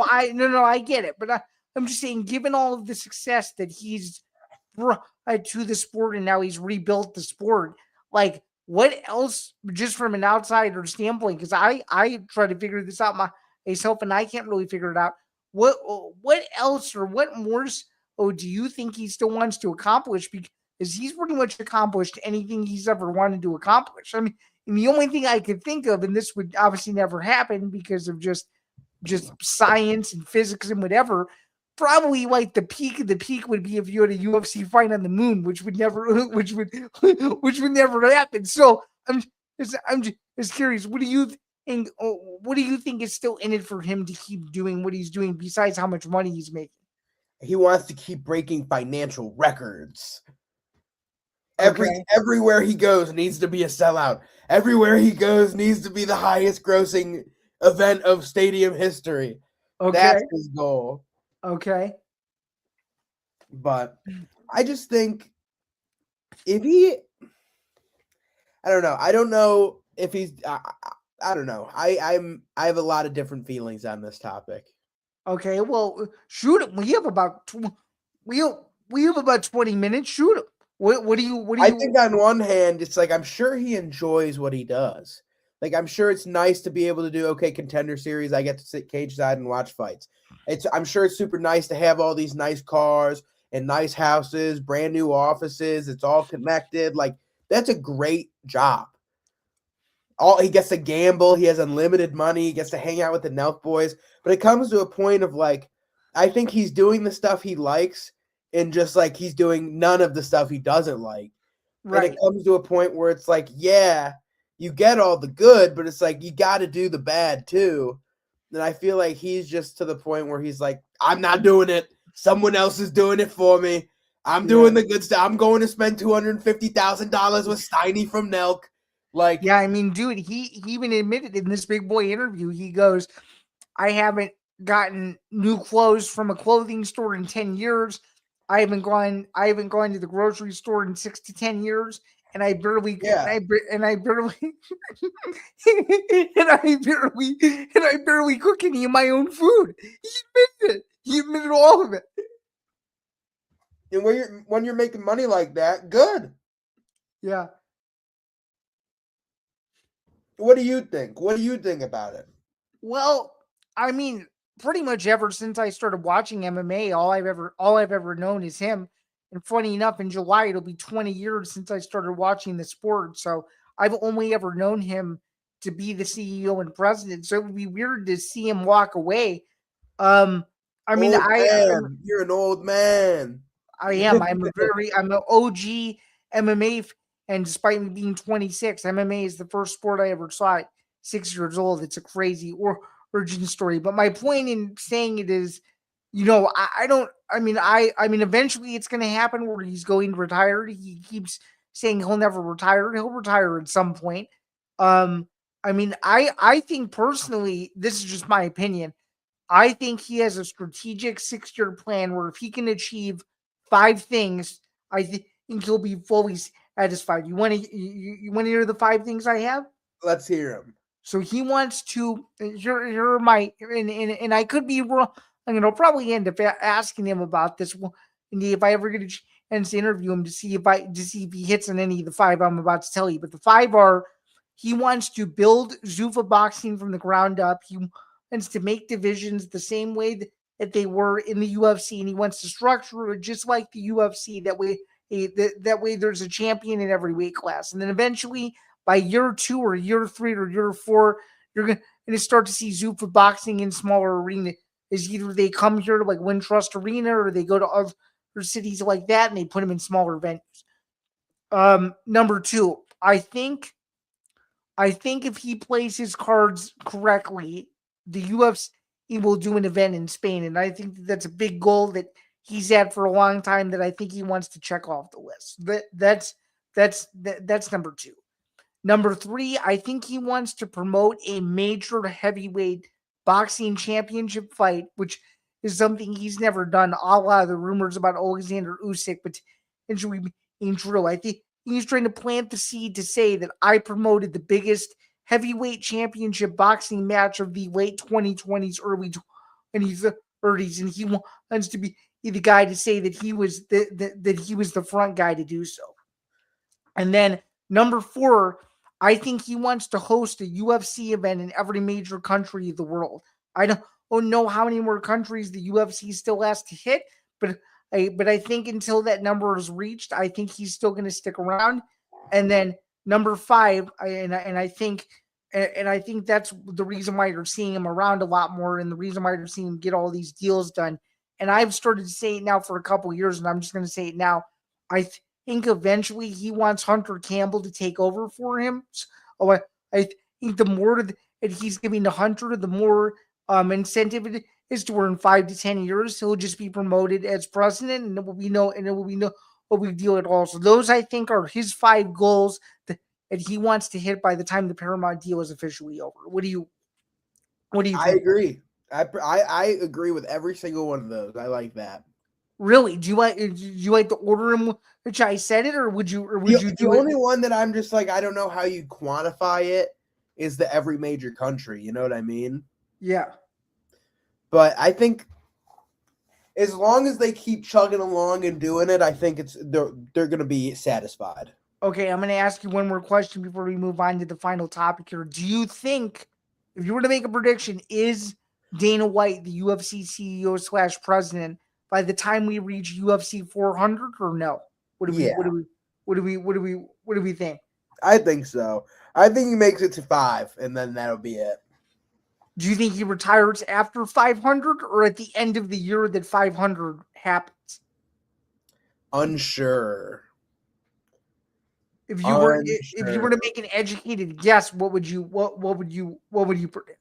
I get it, but I'm just saying, given all of the success that he's brought to the sport and now he's rebuilt the sport, like what else, just from an outsider standpoint, because I try to figure this out myself and I can't really figure it out. What else or what more do you think he still wants to accomplish? Because he's pretty much accomplished anything he's ever wanted to accomplish. I mean, and the only thing I could think of, and this would obviously never happen because of just science and physics and whatever, probably like the peak of the peak would be if you had a UFC fight on the moon, which would never, which would never happen. So I'm just curious. What do you think? What do you think is still in it for him to keep doing what he's doing besides how much money he's making? He wants to keep breaking financial records. Okay. Everywhere he goes needs to be a sellout. Everywhere he goes needs to be the highest grossing event of stadium history. Okay. That's his goal. Okay. But I just think if he, I don't know. I don't know if he's. I don't know. I have a lot of different feelings on this topic. Okay. Well, shoot him. We have about 20 minutes. Shoot him. What do you? I think on one hand, it's like I'm sure he enjoys what he does. Like I'm sure it's nice to be able to do Contender Series. I get to sit cage side and watch fights. I'm sure it's super nice to have all these nice cars and nice houses, brand new offices. It's all connected. Like that's a great job. He gets to gamble. He has unlimited money. He gets to hang out with the Nelk boys. But it comes to a point of like, I think he's doing the stuff he likes, and just like he's doing none of the stuff he doesn't like. Right. And it comes to a point where it's like, yeah, you get all the good, but it's like you got to do the bad too. And I feel like he's just to the point where he's like, I'm not doing it. Someone else is doing it for me. I'm doing the good stuff. I'm going to spend $250,000 with Steiny from Nelk. Like, yeah, I mean, dude, he even admitted in this big boy interview, he goes, I haven't gotten new clothes from a clothing store in 10 years. I haven't gone to the grocery store in 6 to 10 years. And I barely, and I barely cook any of my own food. He admitted it. He admitted all of it. And when you're making money like that, good. Yeah. What do you think? What do you think about it? Well, I mean, pretty much ever since I started watching MMA, all I've ever known is him. And funny enough, in July it'll be 20 years since I started watching the sport. So I've only ever known him to be the CEO and president. So it would be weird to see him walk away. I mean, you're an old man. I am. I'm an OG MMA, and despite me being 26, MMA is the first sport I ever saw at 6 years old. It's a crazy origin story. But my point in saying it is, you know, I mean, eventually it's going to happen where he's going to retire. He keeps saying he'll never retire. He'll retire at some point. I mean, I think personally, this is just my opinion. I think he has a strategic 6-year plan where if he can achieve 5 things, I think he'll be fully satisfied. You want to hear the 5 things I have? Let's hear him. So he wants to. Here are my and I could be wrong. I'm gonna probably end up asking him about this. If I ever get a chance to interview him to see if he hits on any of the 5 I'm about to tell you. But the 5 are: he wants to build Zuffa boxing from the ground up. He wants to make divisions the same way that they were in the UFC, and he wants to structure it just like the UFC. That way there's a champion in every weight class, and then eventually by year 2 or year 3 or year 4, you're going to start to see Zuffa boxing in smaller arenas. Is either they come here to like Wintrust Arena, or they go to other cities like that and they put them in smaller venues. Number 2, I think if he plays his cards correctly, the UFC will do an event in Spain, and I think that's a big goal that he's had for a long time that I think he wants to check off the list. That's number 2. Number 3, I think he wants to promote a major heavyweight boxing championship fight, which is something he's never done. A lot of the rumors about Alexander Usyk, but actually being true, I think he's trying to plant the seed to say that I promoted the biggest heavyweight championship boxing match of the late 2020s, early 2030s, and he wants to be the guy to say that he was that he was the front guy to do so. And then number 4, I think he wants to host a UFC event in every major country of the world. I don't know how many more countries the UFC still has to hit, but I think until that number is reached, I think he's still going to stick around. And then number 5, I think that's the reason why you're seeing him around a lot more, and the reason why you're seeing him get all these deals done. And I've started to say it now for a couple of years, and I'm just going to say it now. I think eventually he wants Hunter Campbell to take over for him. So I think the more that he's giving to Hunter, the more incentive it is to where in 5 to 10 years he'll just be promoted as president, and it will be no big deal at all. So those, I think, are his 5 goals that he wants to hit by the time the Paramount deal is officially over. What do you think? I agree. I agree with every single one of those. I like that. Really? Do you like the order in which I said it, or would you do the only one that I'm just like, I don't know how you quantify it, is the every major country. You know what I mean? Yeah. But I think as long as they keep chugging along and doing it, I think they're going to be satisfied. Okay, I'm going to ask you one more question before we move on to the final topic here. Do you think, if you were to make a prediction, is Dana White the UFC CEO / president by the time we reach UFC 400, or no? What do we think? I think so. I think he makes it to 5, and then that'll be it. Do you think he retires after 500, or at the end of the year that 500 happens? Unsure. If you were to make an educated guess, what would you predict?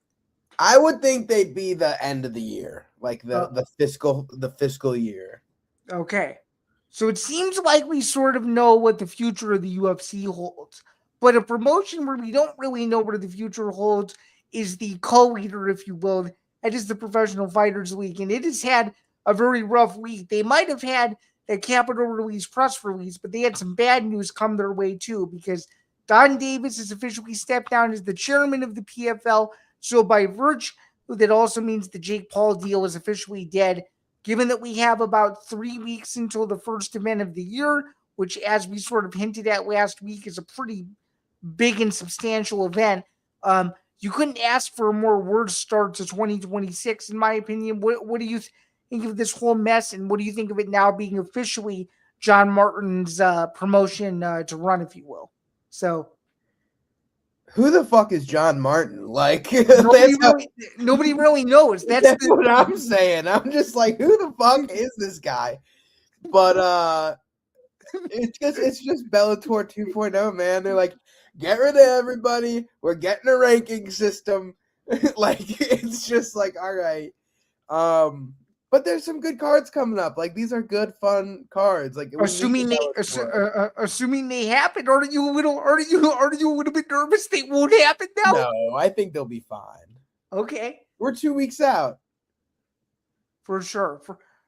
I would think they'd be the end of the year, like the fiscal year. Okay. So it seems like we sort of know what the future of the UFC holds. But a promotion where we don't really know what the future holds is the co-leader, if you will. That is the Professional Fighters League. And it has had a very rough week. They might have had a Capitol release press release, but they had some bad news come their way too, because Don Davis has officially stepped down as the chairman of the PFL. So by virtue, that also means the Jake Paul deal is officially dead. Given that we have about 3 weeks until the first event of the year, which, as we sort of hinted at last week, is a pretty big and substantial event, you couldn't ask for a more worse start to 2026, in my opinion. What do you think of this whole mess, and what do you think of it now being officially John Martin's promotion to run, if you will? So, who the fuck is John Martin? Like, nobody really knows. That's what I'm saying. I'm just like, who the fuck is this guy? But it's just Bellator 2.0, man. They're like, get rid of everybody. We're getting a ranking system. Like, it's just like, all right. But there's some good cards coming up. Like, these are good, fun cards. Like, assuming they happen, are you a little bit nervous they won't happen now? No, I think they'll be fine. Okay, we're 2 weeks out for sure.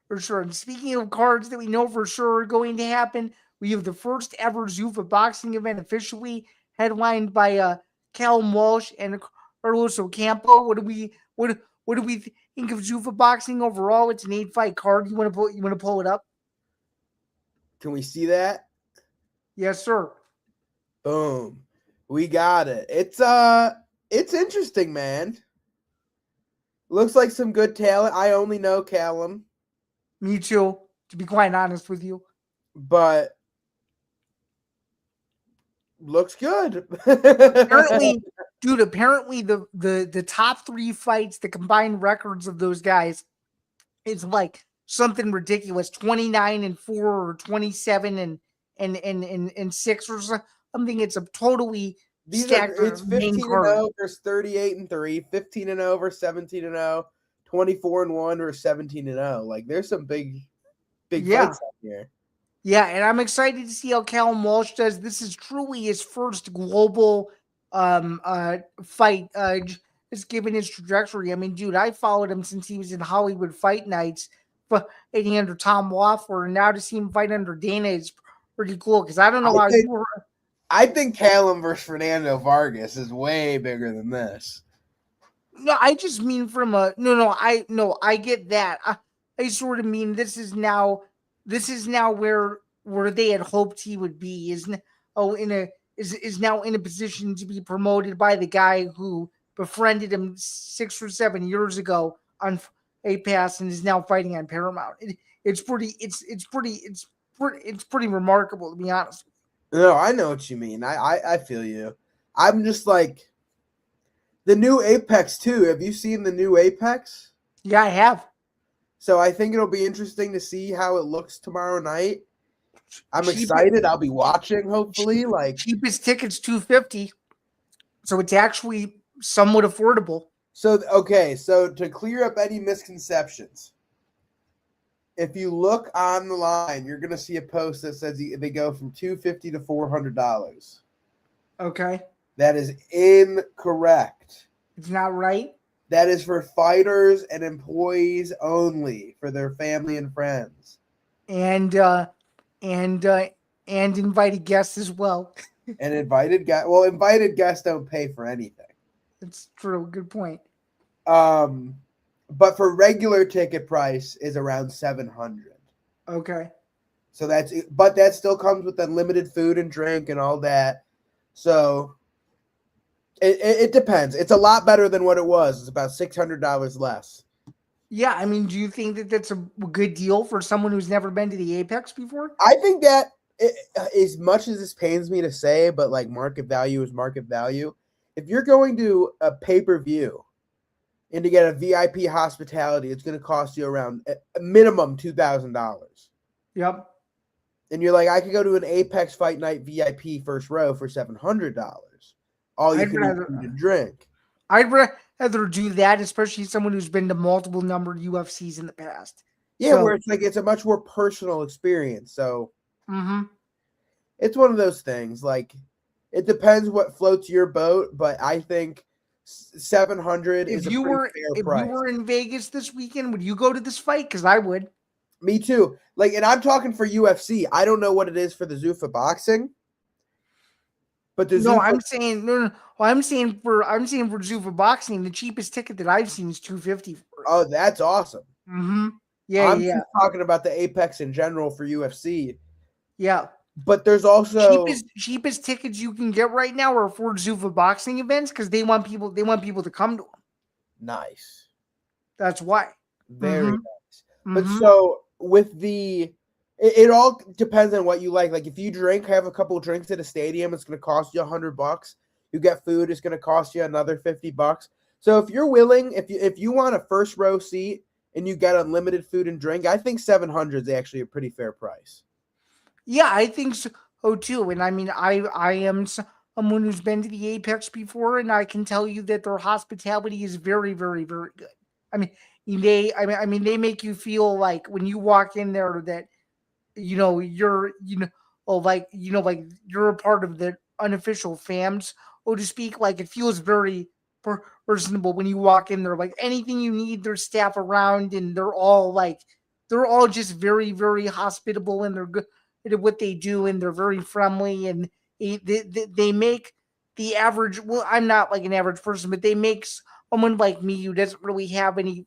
For sure. And speaking of cards that we know for sure are going to happen, we have the first ever Zuffa boxing event officially headlined by Callum Walsh and Carlos Ocampo. What do we think of Zuffa boxing overall? It's an 8-fight card. You want to pull it up? Can we see that? Yes, sir. Boom. We got it. It's interesting, man. Looks like some good talent. I only know Callum. Me too, to be quite honest with you. But looks good. Apparently the top 3 fights, the combined records of those guys, is like something ridiculous. 29-4 or 27 and 6 or think it's a totally stacked It's main 15 and card. 0 versus 38 and 3, 15 and 0 versus 17 and 0, 24 and 1 versus 17 and 0. Like there's some big fights out here. Yeah, and I'm excited to see how Callum Walsh does. This is truly his first global fight. Just given his trajectory. I mean, dude, I followed him since he was in Hollywood Fight Nights, fighting under Tom Woffler, and now to see him fight under Dana is pretty cool. Because I don't know how you were. I think Callum versus Fernando Vargas is way bigger than this. No, I just mean from a I get that. I sort of mean this is now where they had hoped he would be is now in a position to be promoted by the guy who befriended him 6 or 7 years ago on APAS and is now fighting on Paramount. It's pretty remarkable, to be honest. No, I know what you mean. I feel you. I'm just like the new Apex too. Have you seen the new Apex? Yeah, I have. So I think it'll be interesting to see how it looks tomorrow night. I'm excited. I'll be watching, hopefully. Cheapest ticket's $250. So it's actually somewhat affordable. So to clear up any misconceptions, if you look on the line, you're gonna see a post that says they go from $250 to $400. Okay. That is incorrect. It's not right. That is for fighters and employees only, for their family and friends. And invited guests as well. And invited guests don't pay for anything. That's true. Good point. But for regular ticket price is around $700. Okay. So that still comes with unlimited food and drink and all that. So it depends. It's a lot better than what it was. It's about $600 less. Yeah, I mean, do you think that that's a good deal for someone who's never been to the Apex before? I think that as much as this pains me to say, but like market value is market value. If you're going to a pay-per-view and to get a VIP hospitality, it's going to cost you around a minimum $2,000. Yep. And you're like, I could go to an Apex Fight Night VIP first row for $700. All you can eat food and drink. I'd rather do that, especially someone who's been to multiple numbered UFCs in the past. Yeah, where it's like it's a much more personal experience. So it's one of those things. Like it depends what floats your boat, but I think $700 is a pretty fair price. If you were in Vegas this weekend, would you go to this fight? Because I would. Me too. Like, and I'm talking for UFC. I don't know what it is for the Zuffa boxing. But I'm saying for Zuffa boxing, the cheapest ticket that I've seen is $250 for it. Oh, that's awesome. Yeah, I'm just talking about the Apex in general for UFC. Yeah. But there's also cheapest tickets you can get right now are for Zuffa boxing events because they want people to come to them. Nice. That's why. Very nice. But so with it all depends on what you like. Like if you have a couple of drinks at a stadium, it's going to cost you $100. You get food, it's going to cost you another $50. So if you're willing, if you want a first row seat and you get unlimited food and drink, I think $700 is actually a pretty fair price. Yeah, I think so too. And I mean, I am someone who's been to the Apex before, and I can tell you that their hospitality is very, very, very good. I mean, they make you feel like when you walk in there that you're a part of the unofficial fams, so to speak. Like it feels very personable when you walk in there. Like anything you need, there's staff around, and they're all just very, very hospitable, and they're good at what they do, and they're very friendly, and they make the average. Well, I'm not like an average person, but they make someone like me who doesn't really have any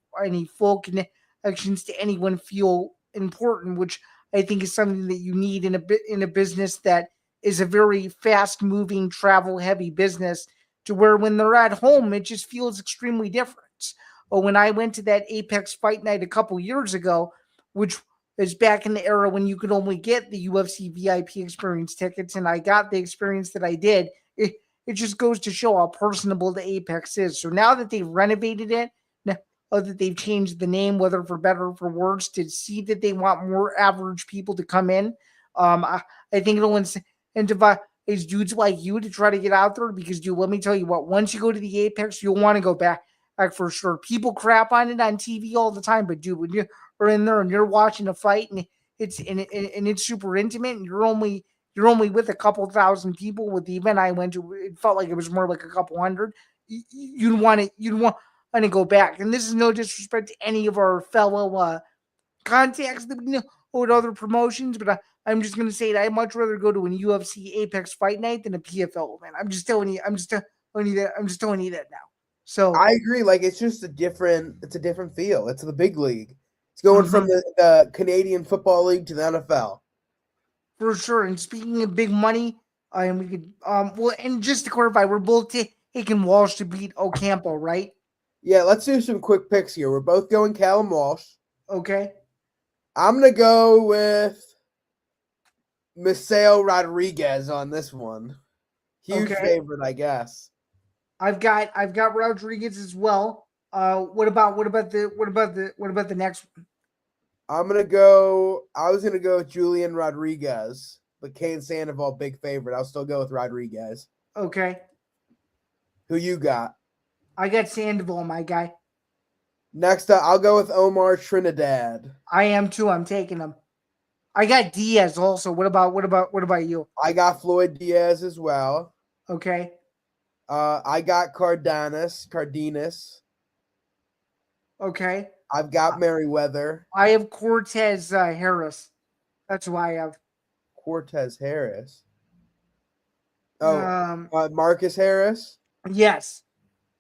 full connections to anyone feel important, which I think is something that you need in a business that is a very fast moving, travel heavy business, to where when they're at home, it just feels extremely different. But when I went to that Apex Fight Night a couple years ago, which is back in the era when you could only get the UFC VIP experience tickets, and I got the experience that I did, it just goes to show how personable the Apex is. So now that they've renovated it, now that they've changed the name, whether for better or for worse, to see that they want more average people to come in, I think it'll incentivize is dudes like you to try to get out there because, dude, let me tell you what, once you go to the Apex, you'll want to go back for sure. People crap on it on TV all the time, but dude, when you're in there and you're watching a fight and it's super intimate and you're only with a couple thousand people. With the event I went to, it felt like it was more like a couple hundred. You'd want to go back. And this is no disrespect to any of our fellow contacts that we know with other promotions, but I'm just gonna say that I'd much rather go to an UFC Apex Fight Night than a PFL event. I'm just telling you that now. So I agree. Like it's a different feel. It's the big league. It's going from the Canadian Football League to the NFL. For sure. And speaking of big money, and we could and just to clarify, we're both taking Walsh to beat Ocampo, right? Yeah, let's do some quick picks here. We're both going Callum Walsh. Okay. I'm gonna go with Misael Rodriguez on this one. Huge favorite, I guess. I've got Rodriguez as well. What about the next one? I was gonna go with Julian Rodriguez, but Kane Sandoval, big favorite. I'll still go with Rodriguez. Okay. Who you got? I got Sandoval, my guy. Next up, I'll go with Omar Trinidad. I am too. I'm taking him. I got Diaz also. What about you? I got Floyd Diaz as well. Okay. I got Cardenas. Okay. I've got Merriweather. I have Cortez Harris. That's who I have. Cortez Harris. Oh, Marcus Harris? Yes.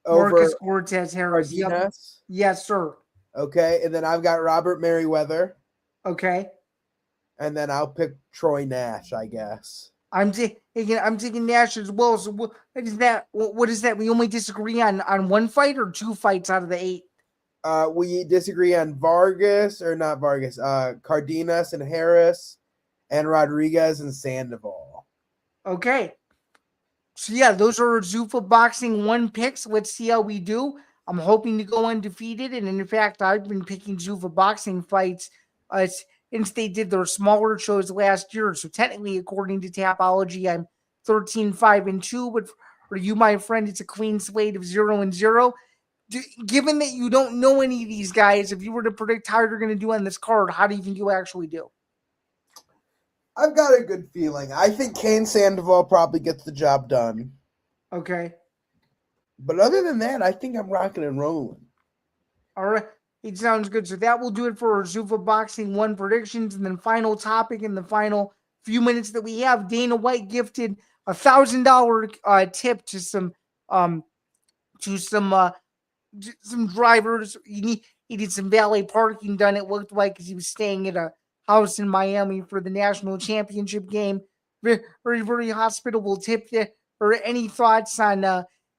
Over Marcus Cortez Harris. Yep. Yes, sir. Okay, and then I've got Robert Merriweather. Okay. And then I'll pick Troy Nash, I guess. I'm taking Nash as well. So what is that? What is that? We only disagree on one fight or two fights out of the 8? We disagree on Cardenas and Harris, and Rodriguez and Sandoval. Okay. So yeah, those are Zuffa Boxing 1 picks. Let's see how we do. I'm hoping to go undefeated, and in fact, I've been picking Zuffa Boxing fights since they did their smaller shows last year. So technically, according to Tapology, I'm 13-5-2. But for you, my friend, it's a clean slate of 0-0. Given that you don't know any of these guys, if you were to predict how you're going to do on this card, how do you think you'll actually do? I've got a good feeling. I think Kane Sandoval probably gets the job done. Okay. But other than that, I think I'm rocking and rolling. All right. It sounds good. So that will do it for our Zuffa Boxing 1 predictions. And then final topic in the final few minutes that we have, Dana White gifted $1,000 tip to some drivers. He did some valet parking done, it looked like, because he was staying at a house in Miami for the national championship game. Very, very, very hospitable tip there. Or any thoughts on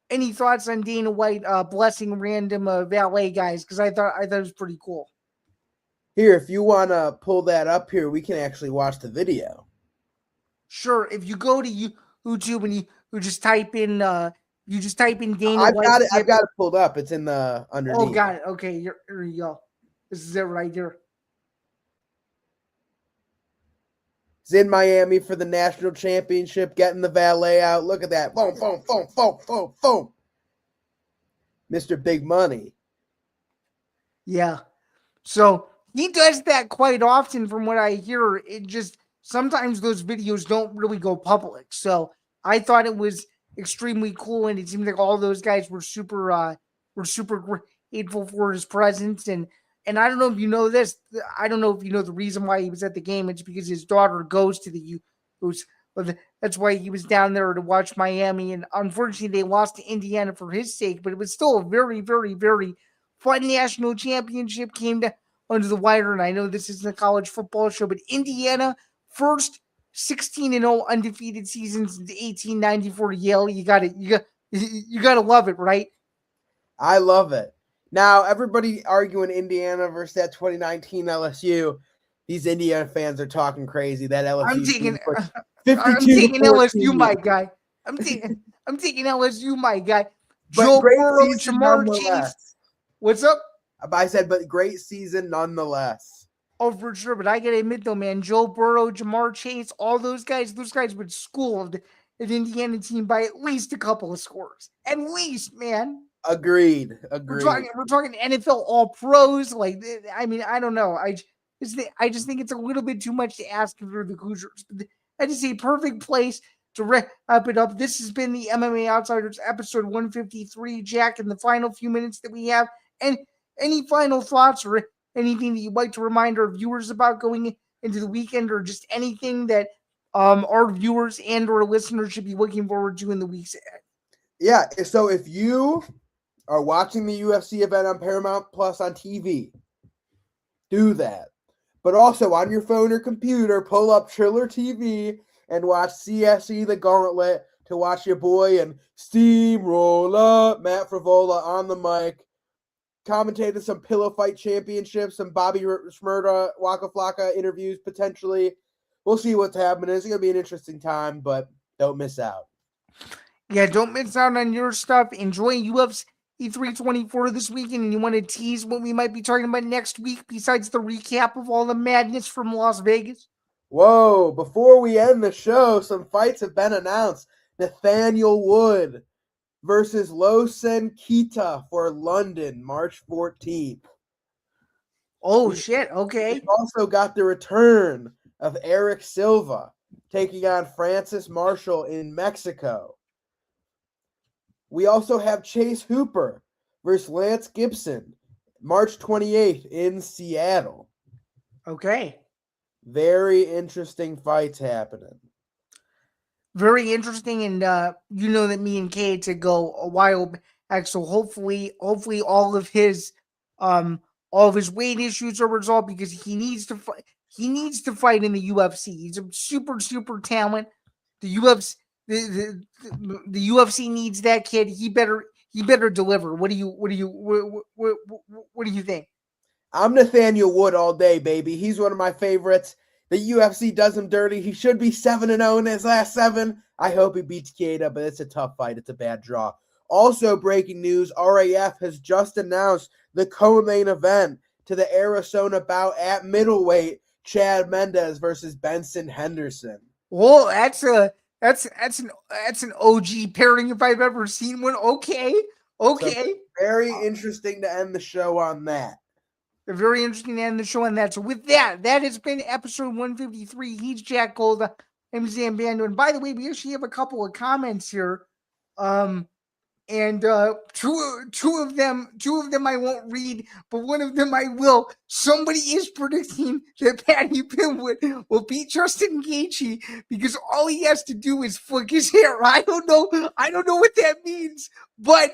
Dana White blessing random valet guys? Because I thought it was pretty cool. Here, if you want to pull that up here, we can actually watch the video. Sure. If you go to YouTube and you just type in Dana White. I've got it pulled up. It's in the underneath. Oh, got it. Okay, here you go. This is it right here. He's in Miami for the national championship, getting the valet out. Look at that. Boom, boom, boom, boom, boom, boom. Mr. Big Money. Yeah. So he does that quite often from what I hear. It just, sometimes those videos don't really go public. So I thought it was extremely cool, and it seems like all those guys were super grateful for his presence. And I don't know if you know this. I don't know if you know the reason why he was at the game. It's because his daughter goes to the that's why he was down there to watch Miami. And unfortunately, they lost to Indiana for his sake. But it was still a very, very, very fun national championship. Came down under the wire. And I know this isn't a college football show, but Indiana first 16-0 undefeated season since 1894 to Yale. You got to love it, right? I love it. Now, everybody arguing Indiana versus that 2019 LSU. These Indiana fans are talking crazy. That LSU. I'm taking LSU, my guy. I'm taking LSU, my guy. Joe Burrow, Jamar Chase. What's up? I said, but great season nonetheless. Oh, for sure. But I got to admit, though, man, Joe Burrow, Jamar Chase, all those guys would school an Indiana team by at least a couple of scores. At least, man. Agreed. We're talking NFL All Pros. Like, I mean, I don't know. I just think it's a little bit too much to ask for the Hoosiers. That is a perfect place to wrap it up. This has been the MMA Outsiders episode 153. Jack, in the final few minutes that we have, and any final thoughts or anything that you'd like to remind our viewers about going into the weekend, or just anything that our viewers and or listeners should be looking forward to in the weeks ahead? Yeah, so if you are watching the UFC event on Paramount Plus on TV, do that. But also on your phone or computer, pull up Triller TV and watch CSE The Gauntlet to watch your boy and Steamroller Matt Frivola on the mic, commentated some pillow fight championships, some Bobby Shmurda, Waka Flocka interviews potentially. We'll see what's happening. It's going to be an interesting time, but don't miss out. Yeah, don't miss out on your stuff. Enjoy UFC 324 this weekend, and you want to tease what we might be talking about next week besides the recap of all the madness from Las Vegas? Whoa, before we end the show, some fights have been announced. Nathaniel Wood versus Losen Kita for London, March 14th. Oh, shit, okay. We've also got the return of Eric Silva taking on Francis Marshall in Mexico. We also have Chase Hooper versus Lance Gibson, March 28th in Seattle. Okay. Very interesting fights happening. Very interesting, and you know that me and Kate to go a while back, so hopefully all of his weight issues are resolved, because he needs to fight. He needs to fight in the UFC. He's a super talent. The UFC the UFC needs that kid. He better deliver. What do you think? I'm Nathaniel Wood all day, baby. He's one of my favorites. The UFC does him dirty. He should be 7-0 in his last 7. I hope he beats Keita, but it's a tough fight. It's a bad draw. Also, breaking news, RAF has just announced the co-main event to the Arizona bout at middleweight, Chad Mendes versus Benson Henderson. Well, that's an OG pairing if I've ever seen one. Okay. So very interesting to end the show on that. Very interesting to end the show on that. So with that has been episode 153. He's Jack Golda. I'm Zain Bando. And by the way, we actually have a couple of comments here. And two of them I won't read, but one of them I will. Somebody is predicting that Paddy Pimblett will beat Justin Gaethje because all he has to do is flick his hair. I don't know what that means, but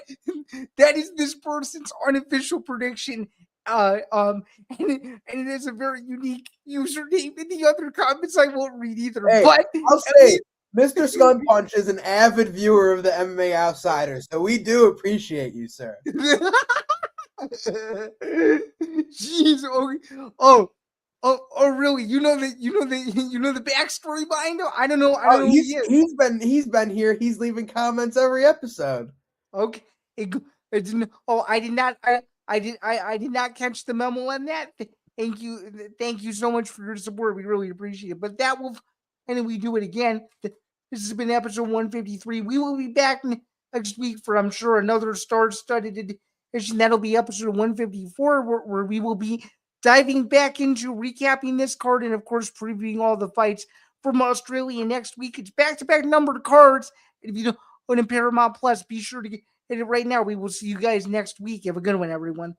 that is this person's unofficial prediction. And it is a very unique username. In the other comments I won't read either. Hey, but I'll say Mr. Scun Punch is an avid viewer of the MMA Outsiders, so we do appreciate you, sir. Jeez, oh, really? You know the backstory behind him? I don't know. He's been here. He's leaving comments every episode. Okay. I did not catch the memo on that. Thank you so much for your support. We really appreciate it. But that will, and we do it again. This has been episode 153. We will be back next week for, I'm sure, another star-studded edition. That'll be episode 154, where we will be diving back into recapping this card and, of course, previewing all the fights from Australia next week. It's back-to-back numbered cards. If you don't own Paramount Plus, be sure to get it right now. We will see you guys next week. Have a good one, everyone.